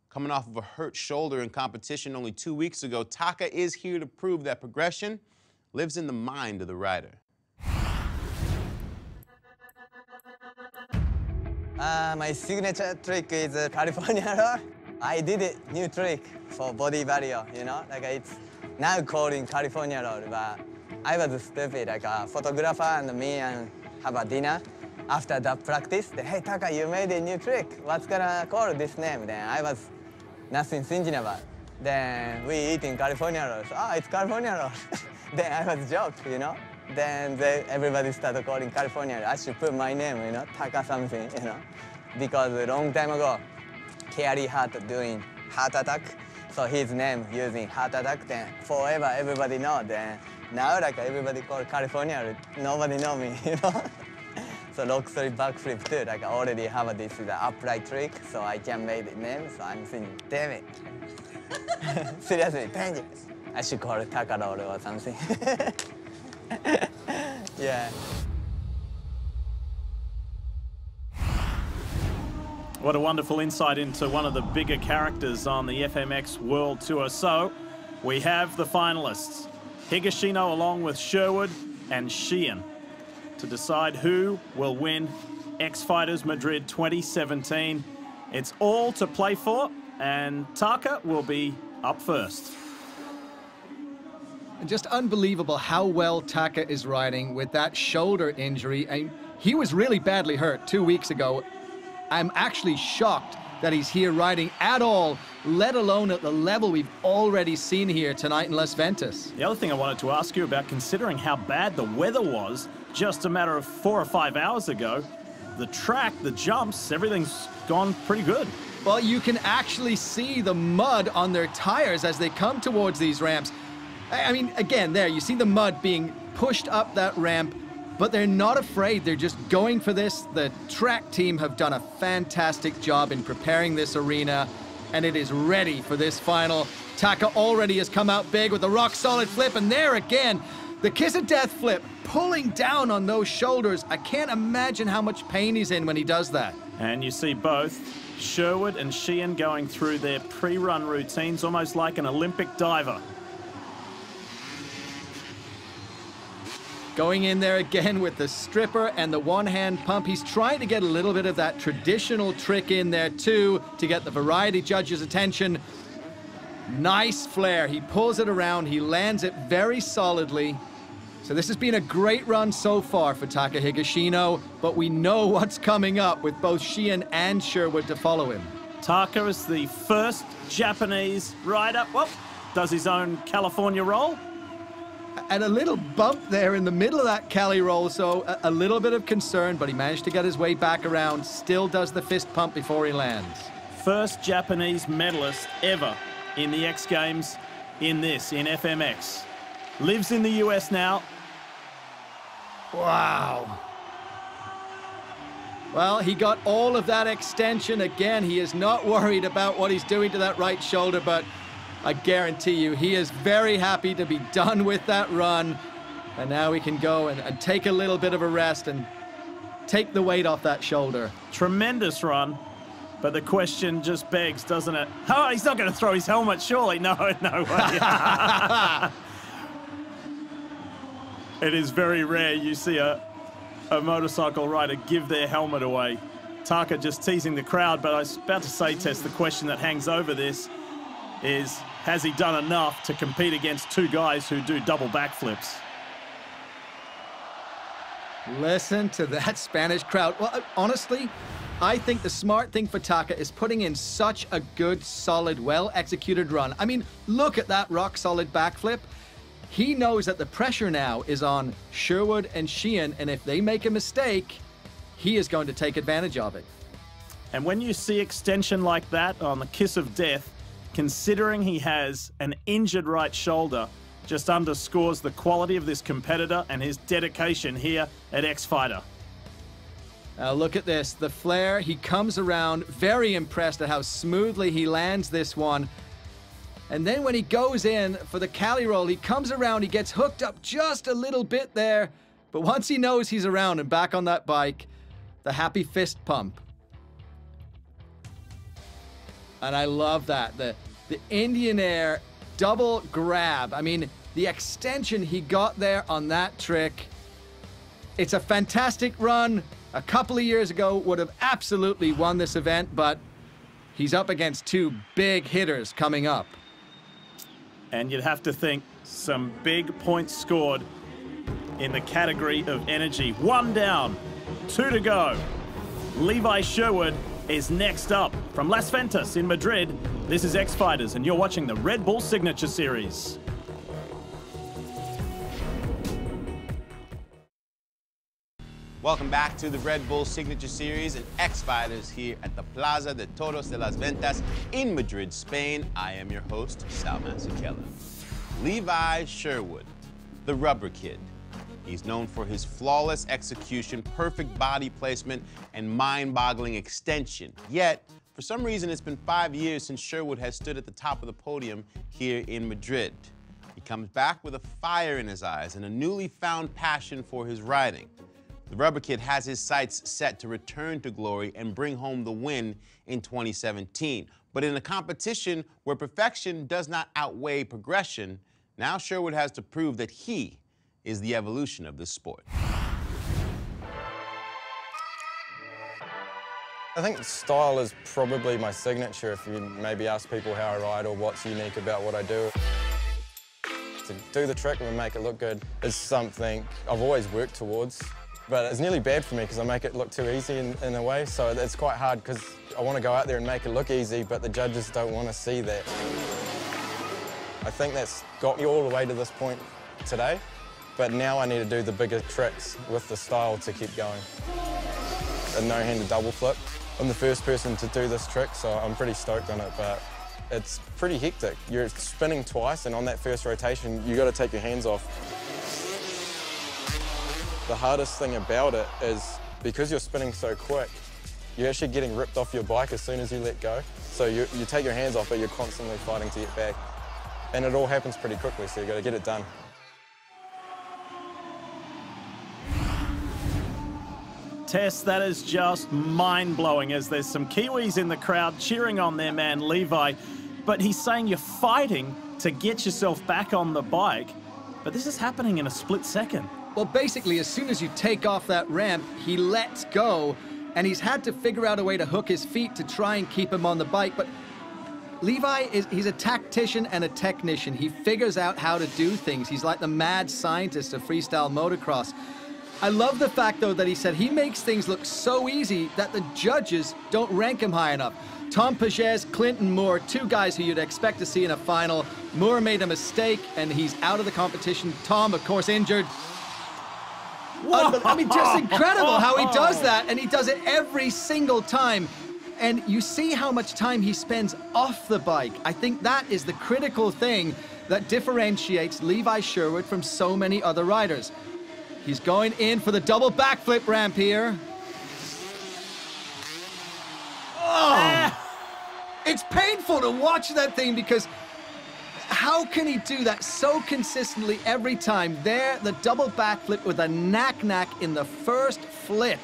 A: Coming off of a hurt shoulder in competition only 2 weeks ago, Taka is here to prove that progression lives in the mind of the rider.
I: My signature trick is California Roll.
G: I did a new trick for body barrier, you know? Like it's now called in California roll, but I was stupid, like a photographer and me and have a dinner. After that practice, then, hey Taka, you made a new trick. What's gonna call this name? Then I was nothing thinking about. Then we eat in California rolls. Oh, it's California rolls. Then I was joke, you know? Then everybody started calling California. I should put my name, you know, Taka something, you know? Because a long time ago, Kerry had doing heart attack. So his name using heart attack, then forever everybody know. Then now like everybody call California, nobody know me, you know? So lock three backflip too, like I already have this is an upright trick, so I can make the name, so I'm thinking, damn it. Seriously, dang it. I should call it Taka roll or something. Yeah.
B: What a wonderful insight into one of the bigger characters on the FMX World Tour. So we have the finalists, Higashino along with Sherwood and Sheehan, to decide who will win X Fighters Madrid 2017. It's all to play for, and Taka will be up first.
C: Just unbelievable how well Taka is riding with that shoulder injury. And he was really badly hurt 2 weeks ago. I'm actually shocked that he's here riding at all, let alone at the level we've already seen here tonight in Las Ventas.
B: The other thing I wanted to ask you about, considering how bad the weather was just a matter of 4 or 5 hours ago, the track, the jumps, everything's gone pretty good.
C: Well, you can actually see the mud on their tires as they come towards these ramps. I mean, again, there, you see the mud being pushed up that ramp, but they're not afraid. They're just going for this. The track team have done a fantastic job in preparing this arena, and it is ready for this final. Taka already has come out big with a rock-solid flip, and there again, the kiss of death flip, pulling down on those shoulders. I can't imagine how much pain he's in when he does that.
B: And you see both Sherwood and Sheehan going through their pre-run routines, almost like an Olympic diver.
C: Going in there again with the stripper and the one-hand pump. He's trying to get a little bit of that traditional trick in there too to get the variety judges' attention. Nice flare. He pulls it around. He lands it very solidly. So this has been a great run so far for Taka Higashino, but we know what's coming up with both Sheehan and Sherwood to follow him.
B: Taka is the first Japanese rider. Well, does his own California roll.
C: And a little bump there in the middle of that Cali roll, so a little bit of concern, but he managed to get his way back around, still does the fist pump before he lands.
B: First Japanese medalist ever in the X Games in FMX. Lives in the US now.
C: Wow. Well, he got all of that extension. Again, he is not worried about what he's doing to that right shoulder, but I guarantee you, he is very happy to be done with that run. And now he can go and take a little bit of a rest and take the weight off that shoulder.
B: Tremendous run, but the question just begs, doesn't it? Oh, he's not going to throw his helmet, surely. No way. It is very rare you see a motorcycle rider give their helmet away. Taka just teasing the crowd, but I was about to say, Tess, the question that hangs over this is, has he done enough to compete against two guys who do double backflips?
C: Listen to that Spanish crowd. Well, honestly, I think the smart thing for Taka is putting in such a good, solid, well-executed run. I mean, look at that rock-solid backflip. He knows that the pressure now is on Sherwood and Sheehan, and if they make a mistake, he is going to take advantage of it.
B: And when you see extension like that on the kiss of death, considering he has an injured right shoulder, just underscores the quality of this competitor and his dedication here at X Fighter.
C: Now look at this, the flare, he comes around, very impressed at how smoothly he lands this one. And then when he goes in for the Cali roll, he comes around, he gets hooked up just a little bit there, but once he knows he's around and back on that bike, the happy fist pump. And I love that, the Indian Air double grab. I mean, the extension he got there on that trick. It's a fantastic run. A couple of years ago would have absolutely won this event, but He's up against two big hitters coming up.
B: And you'd have to think some big points scored in the category of energy. 1 down, 2 to go. Levi Sherwood is next up. From Las Ventas in Madrid, this is X Fighters, and you're watching the Red Bull Signature Series.
A: Welcome back to the Red Bull Signature Series and X Fighters here at the Plaza de Toros de las Ventas in Madrid, Spain. I am your host, Sal Masekela. Levi Sherwood, the Rubber Kid. He's known for his flawless execution, perfect body placement, and mind-boggling extension. Yet, for some reason, it's been 5 years since Sherwood has stood at the top of the podium here in Madrid. He comes back with a fire in his eyes and a newly found passion for his riding. The Rubber Kid has his sights set to return to glory and bring home the win in 2017. But in a competition where perfection does not outweigh progression, now Sherwood has to prove that he is the evolution of this sport.
H: I think style is probably my signature if you maybe ask people how I ride or what's unique about what I do. To do the trick and make it look good is something I've always worked towards. But it's nearly bad for me because I make it look too easy in a way, so it's quite hard because I want to go out there and make it look easy, but the judges don't want to see that. I think that's got me all the way to this point today, but now I need to do the bigger tricks with the style to keep going. A no-handed double flip. I'm the first person to do this trick, so I'm pretty stoked on it, but it's pretty hectic. You're spinning twice, and on that first rotation, you got to take your hands off. The hardest thing about it is because you're spinning so quick, you're actually getting ripped off your bike as soon as you let go. So you take your hands off, but you're constantly fighting to get back. And it all happens pretty quickly, so you got to get it done.
B: Tess, that is just mind-blowing as there's some Kiwis in the crowd cheering on their man Levi, but he's saying you're fighting to get yourself back on the bike, but this is happening in a split second.
C: Well, basically, as soon as you take off that ramp, he lets go, and he's had to figure out a way to hook his feet to try and keep him on the bike. But Levi, he's a tactician and a technician. He figures out how to do things. He's like the mad scientist of freestyle motocross. I love the fact, though, that he said he makes things look so easy that the judges don't rank him high enough. Tom Pages, Clinton Moore, two guys who you'd expect to see in a final. Moore made a mistake, and he's out of the competition. Tom, of course, injured. I mean, just incredible how he does that, and he does it every single time. And you see how much time he spends off the bike. I think that is the critical thing that differentiates Levi Sherwood from so many other riders. He's going in for the double backflip ramp here. Oh! It's painful to watch that thing because how can he do that so consistently every time? There, the double backflip with a knack in the first flip.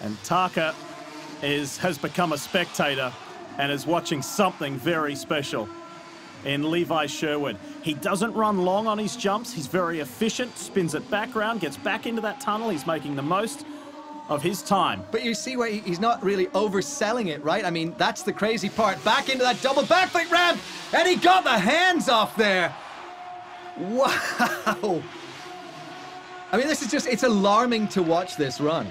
B: And Taka has become a spectator and is watching something very special in Levi Sherwood. He doesn't run long on his jumps. He's very efficient, spins it back round, gets back into that tunnel. He's making the most of his time.
C: But you see where he's not really overselling it, right? I mean, that's the crazy part. Back into that double backflip ramp, and he got the hands off there. Wow. I mean, this is just, it's alarming to watch this run.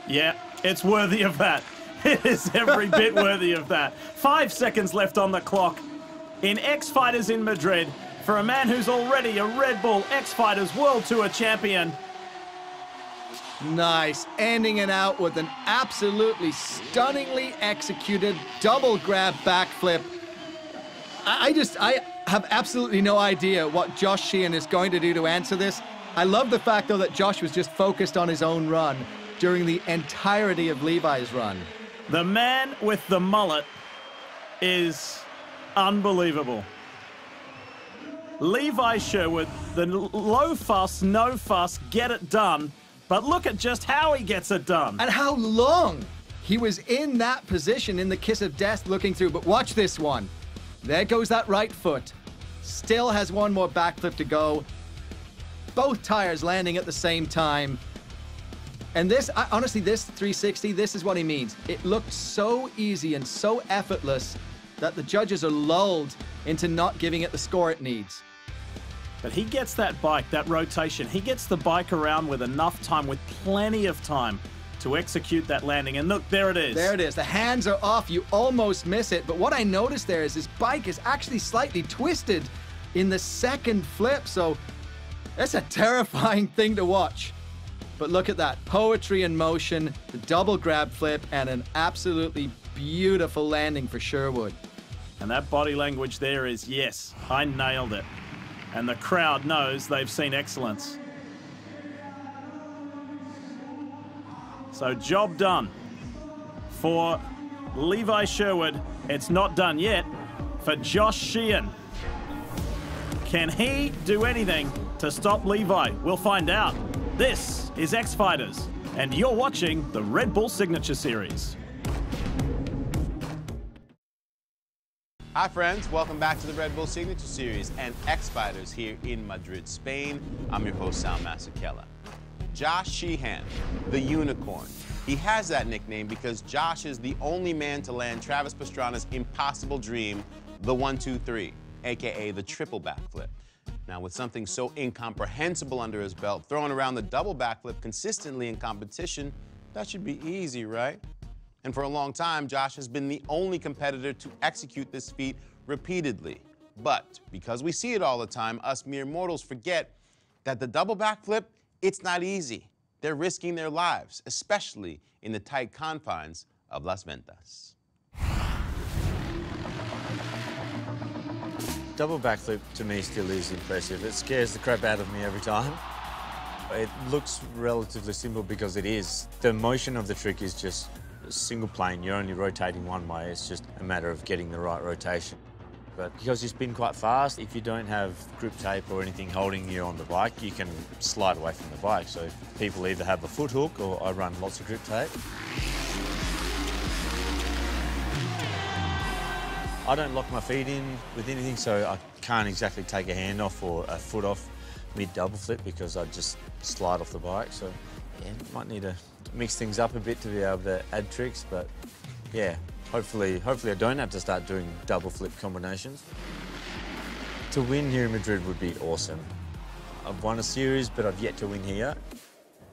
B: Yeah, it's worthy of that. It is every bit worthy of that. 5 seconds left on the clock in X Fighters in Madrid for a man who's already a Red Bull X Fighters World Tour champion.
C: Nice, ending it out with an absolutely stunningly executed double grab backflip. I have absolutely no idea what Josh Sheehan is going to do to answer this. I love the fact, though, that Josh was just focused on his own run during the entirety of Levi's run.
B: The man with the mullet is unbelievable. Levi Sherwood, the low fuss, no fuss, get it done. But look at just how he gets it done.
C: And how long he was in that position in the kiss of death looking through. But watch this one. There goes that right foot. Still has one more backflip to go. Both tires landing at the same time. And this, honestly, this 360, this is what he means. It looked so easy and so effortless that the judges are lulled into not giving it the score it needs.
B: But he gets that bike, that rotation. He gets the bike around with enough time, with plenty of time to execute that landing. And look, there it is.
C: There it is. The hands are off. You almost miss it. But what I noticed there is his bike is actually slightly twisted in the second flip. So that's a terrifying thing to watch. But look at that. Poetry in motion, the double grab flip, and an absolutely beautiful landing for Sherwood.
B: And that body language there is, yes, I nailed it. And the crowd knows they've seen excellence. So job done for Levi Sherwood. It's not done yet for Josh Sheehan. Can he do anything to stop Levi? We'll find out. This is X Fighters, and you're watching the Red Bull Signature Series.
A: Hi friends, welcome back to the Red Bull Signature Series and X Fighters here in Madrid, Spain. I'm your host, Sal Masekela. Josh Sheehan, the Unicorn. He has that nickname because Josh is the only man to land Travis Pastrana's impossible dream, the 1-2-3, aka the triple backflip. Now, with something so incomprehensible under his belt, throwing around the double backflip consistently in competition, that should be easy, right? And for a long time, Josh has been the only competitor to execute this feat repeatedly. But because we see it all the time, us mere mortals forget that the double backflip, it's not easy. They're risking their lives, especially in the tight confines of Las Ventas.
F: Double backflip to me still is impressive. It scares the crap out of me every time. It looks relatively simple because it is. The motion of the trick is just a single plane. You're only rotating one way. It's just a matter of getting the right rotation. But because you spin quite fast, if you don't have grip tape or anything holding you on the bike, you can slide away from the bike. So people either have a foot hook or I run lots of grip tape. I don't lock my feet in with anything, so I can't exactly take a hand off or a foot off mid-double flip because I just slide off the bike. So, yeah, might need to mix things up a bit to be able to add tricks, but yeah, hopefully I don't have to start doing double flip combinations. To win here in Madrid would be awesome. I've won a series, but I've yet to win here.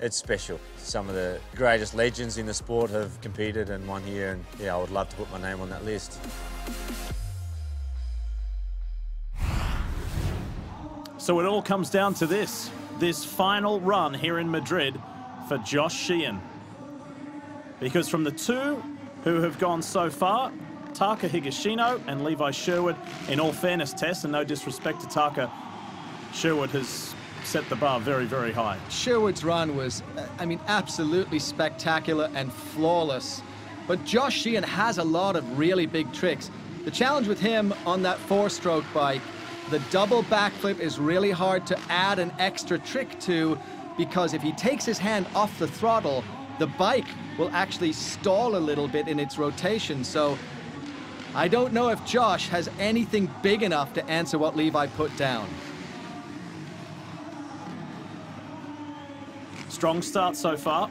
F: It's special. Some of the greatest legends in the sport have competed and won here, and yeah, I would love to put my name on that list.
B: So it all comes down to this final run here in Madrid for Josh Sheehan. Because from the two who have gone so far, Taka Higashino and Levi Sherwood, in all fairness, Tess, and no disrespect to Taka, Sherwood has set the bar very, very high.
C: Sherwood's run was, I mean, absolutely spectacular and flawless. But Josh Sheehan has a lot of really big tricks. The challenge with him on that four-stroke bike, the double backflip is really hard to add an extra trick to, because if he takes his hand off the throttle, the bike will actually stall a little bit in its rotation. So I don't know if Josh has anything big enough to answer what Levi put down.
B: Strong start so far.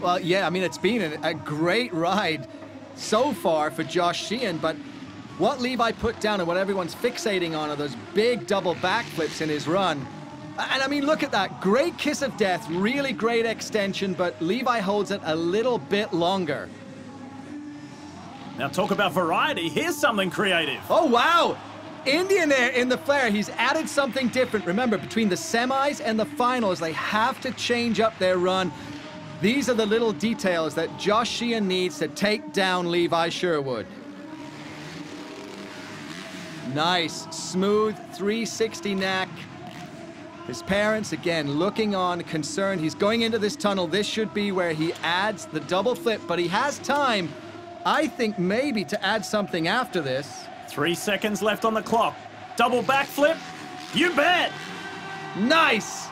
C: Well, yeah, I mean, it's been a great ride so far for Josh Sheehan, but what Levi put down and what everyone's fixating on are those big double backflips in his run. And I mean, look at that. Great kiss of death, really great extension, but Levi holds it a little bit longer.
B: Now talk about variety. Here's something creative.
C: Oh, wow. Indian Air in the flare. He's added something different. Remember, between the semis and the finals, they have to change up their run. These are the little details that Josh Sheehan needs to take down Levi Sherwood. Nice, smooth 360 knack. His parents, again, looking on, concerned. He's going into this tunnel. This should be where he adds the double flip, but he has time, I think, maybe to add something after this.
B: 3 seconds left on the clock. Double backflip? You bet!
C: Nice!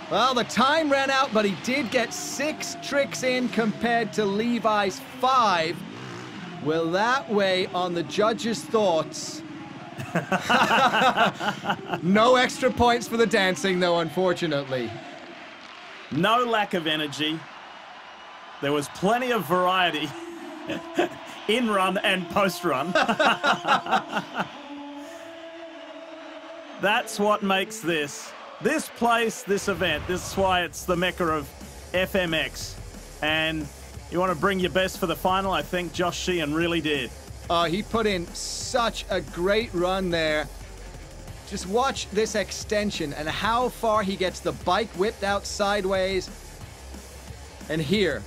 C: Well, the time ran out, but he did get 6 tricks in compared to Levi's 5. Will that weigh on the judges' thoughts? No extra points for the dancing, though, unfortunately.
B: No lack of energy. There was plenty of variety in run and post run. That's what makes this place, this event. This is why it's the mecca of FMX. And you want to bring your best for the final? I think Josh Sheehan really did.
C: He put in such a great run there. Just watch this extension and how far he gets the bike whipped out sideways. And here,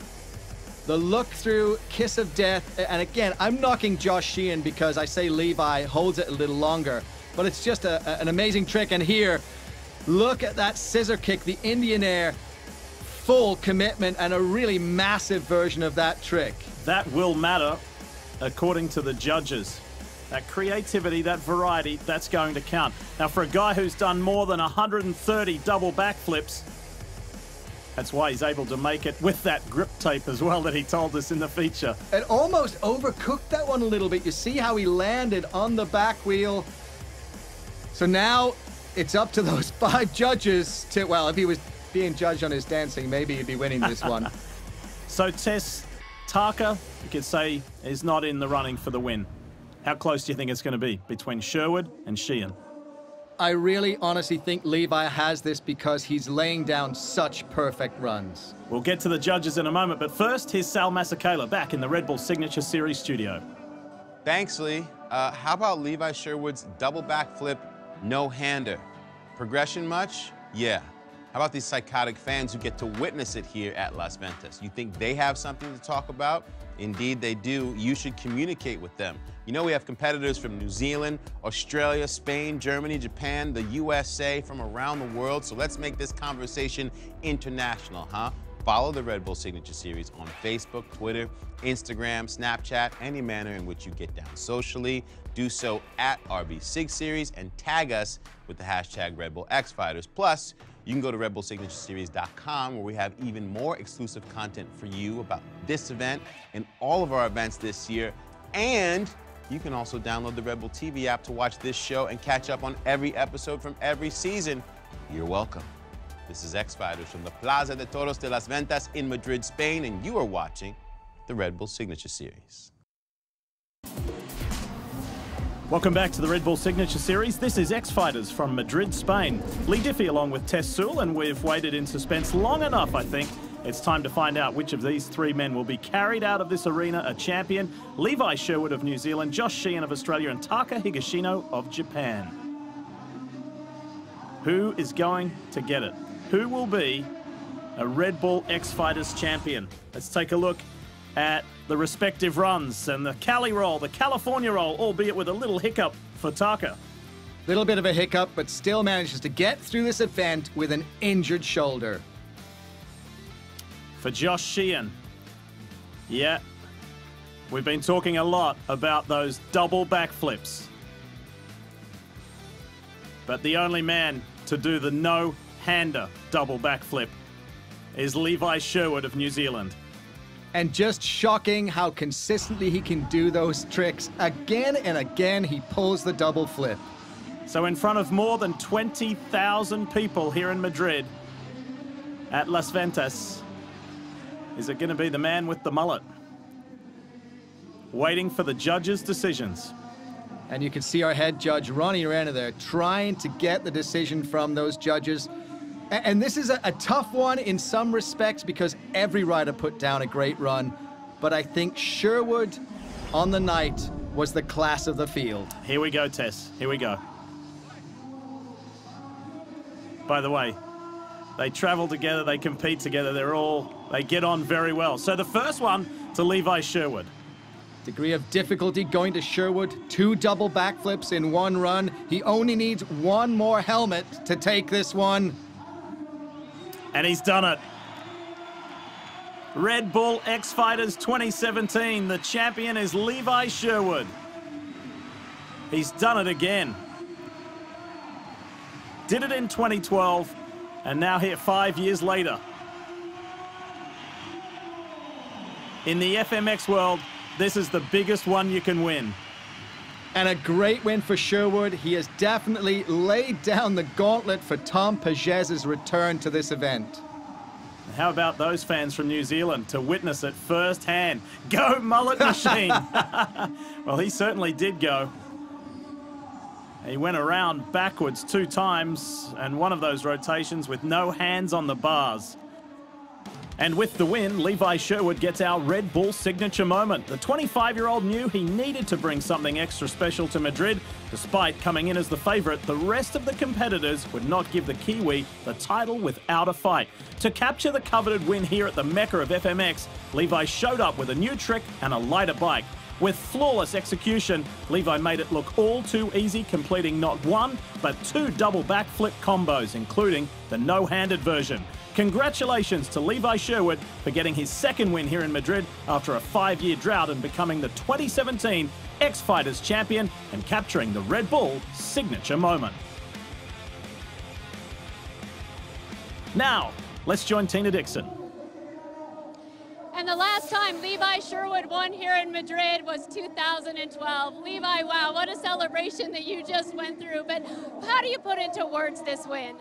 C: the look through, kiss of death. And again, I'm knocking Josh Sheehan because I say Levi holds it a little longer. But it's just an amazing trick. And here, look at that scissor kick, the Indian air. Full commitment and a really massive version of that trick.
B: That will matter, according to the judges. That creativity, that variety, that's going to count. Now, for a guy who's done more than 130 double backflips, that's why he's able to make it with that grip tape as well that he told us in the feature.
C: It almost overcooked that one a little bit. You see how he landed on the back wheel. So now it's up to those 5 judges to, well, if he was being judged on his dancing, maybe he'd be winning this one.
B: So Tess, Taka, you could say, is not in the running for the win. How close do you think it's going to be between Sherwood and Sheehan?
C: I really honestly think Levi has this because he's laying down such perfect runs.
B: We'll get to the judges in a moment, but first, here's Sal Masekela back in the Red Bull Signature Series studio.
A: Thanks, Lee. How about Levi Sherwood's double backflip no-hander? Progression much? Yeah. How about these psychotic fans who get to witness it here at Las Ventas? You think they have something to talk about? Indeed they do. You should communicate with them. You know we have competitors from New Zealand, Australia, Spain, Germany, Japan, the USA, from around the world. So let's make this conversation international, huh? Follow the Red Bull Signature Series on Facebook, Twitter, Instagram, Snapchat, any manner in which you get down socially. Do so at RB6 Series and tag us with the hashtag Red Bull X Fighters. Plus, you can go to RedBullSignatureSeries.com where we have even more exclusive content for you about this event and all of our events this year. And you can also download the Red Bull TV app to watch this show and catch up on every episode from every season. You're welcome. This is X Fighters from the Plaza de Toros de Las Ventas in Madrid, Spain, and you are watching the Red Bull Signature Series.
B: Welcome back to the Red Bull Signature Series. This is X Fighters from Madrid, Spain. Lee Diffie along with Tess Sewell, and we've waited in suspense long enough, I think. It's time to find out which of these 3 men will be carried out of this arena a champion. Levi Sherwood of New Zealand, Josh Sheehan of Australia, and Taka Higashino of Japan. Who is going to get it? Who will be a Red Bull X Fighters champion? Let's take a look at the respective runs and the Cali roll, the California roll, albeit with a little hiccup for Taka.
C: Little bit of a hiccup, but still manages to get through this event with an injured shoulder.
B: For Josh Sheehan, yeah, we've been talking a lot about those double backflips. But the only man to do the no-hander double backflip is Levi Sherwood of New Zealand.
C: And just shocking how consistently he can do those tricks. Again and again, he pulls the double flip.
B: So in front of more than 20,000 people here in Madrid at Las Ventas, is it going to be the man with the mullet? Waiting for the judges' decisions.
C: And you can see our head judge, Ronnie Arena, there, trying to get the decision from those judges. And this is a tough one in some respects because every rider put down a great run. But I think Sherwood on the night was the class of the field.
B: Here we go, Tess. Here we go. By the way, they travel together, they compete together, they get on very well. So the first one to Levi Sherwood.
C: Degree of difficulty going to Sherwood. 2 double backflips in 1 run. He only needs 1 more helmet to take this one.
B: And he's done it. Red Bull X Fighters 2017. The champion is Levi Sherwood. He's done it again. Did it in 2012, and now here 5 years later. In the FMX world, this is the biggest one you can win.
C: And a great win for Sherwood. He has definitely laid down the gauntlet for Tom Pages's return to this event.
B: How about those fans from New Zealand to witness it firsthand? Go mullet machine! Well, he certainly did go. He went around backwards 2 times, and one of those rotations with no hands on the bars. And with the win, Levi Sherwood gets our Red Bull signature moment. The 25-year-old knew he needed to bring something extra special to Madrid. Despite coming in as the favourite, the rest of the competitors would not give the Kiwi the title without a fight. To capture the coveted win here at the Mecca of FMX, Levi showed up with a new trick and a lighter bike. With flawless execution, Levi made it look all too easy, completing not 1, but 2 double backflip combos, including the no-handed version. Congratulations to Levi Sherwood for getting his 2nd win here in Madrid after a 5-year drought and becoming the 2017 X-Fighters champion and capturing the Red Bull signature moment. Now, let's join Tina Dixon.
D: And the last time Levi Sherwood won here in Madrid was 2012. Levi, wow, what a celebration that you just went through. But how do you put into words this win?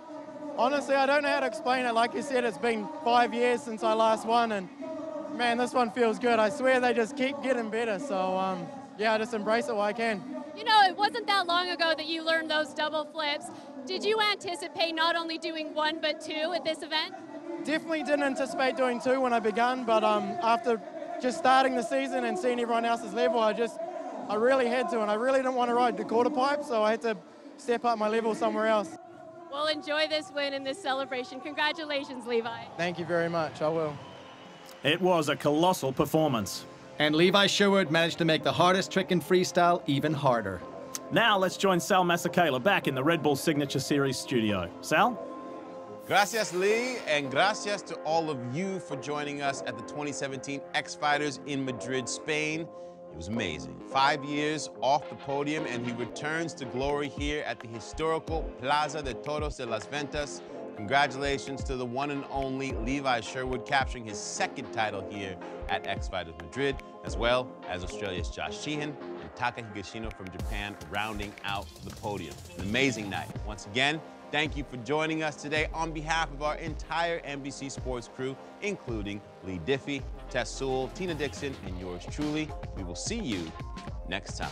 N: Honestly, I don't know how to explain it. Like you said, it's been 5 years since I last won, and man, this one feels good. I swear they just keep getting better. So yeah, I just embrace it while I can.
D: You know, it wasn't that long ago that you learned those double flips. Did you anticipate not only doing 1 but 2 at this event?
N: Definitely didn't anticipate doing 2 when I began, but after just starting the season and seeing everyone else's level, I really had to, and I really didn't want to ride the quarter pipe, so I had to step up my level somewhere else.
D: Well, enjoy this win and this celebration. Congratulations, Levi.
N: Thank you very much. I will.
B: It was a colossal performance.
C: And Levi Sherwood managed to make the hardest trick in freestyle even harder.
B: Now let's join Sal Masekela back in the Red Bull Signature Series studio. Sal?
A: Gracias, Lee, and gracias to all of you for joining us at the 2017 X-Fighters in Madrid, Spain. It was amazing. 5 years off the podium, and he returns to glory here at the historical Plaza de Toros de las Ventas. Congratulations to the one and only Levi Sherwood capturing his 2nd title here at X-Fighters Madrid, as well as Australia's Josh Sheehan and Taka Higashino from Japan rounding out the podium. An amazing night. Once again, thank you for joining us today on behalf of our entire NBC Sports crew, including Lee Diffie, Tess Sewell, Tina Dixon, and yours truly. We will see you next time.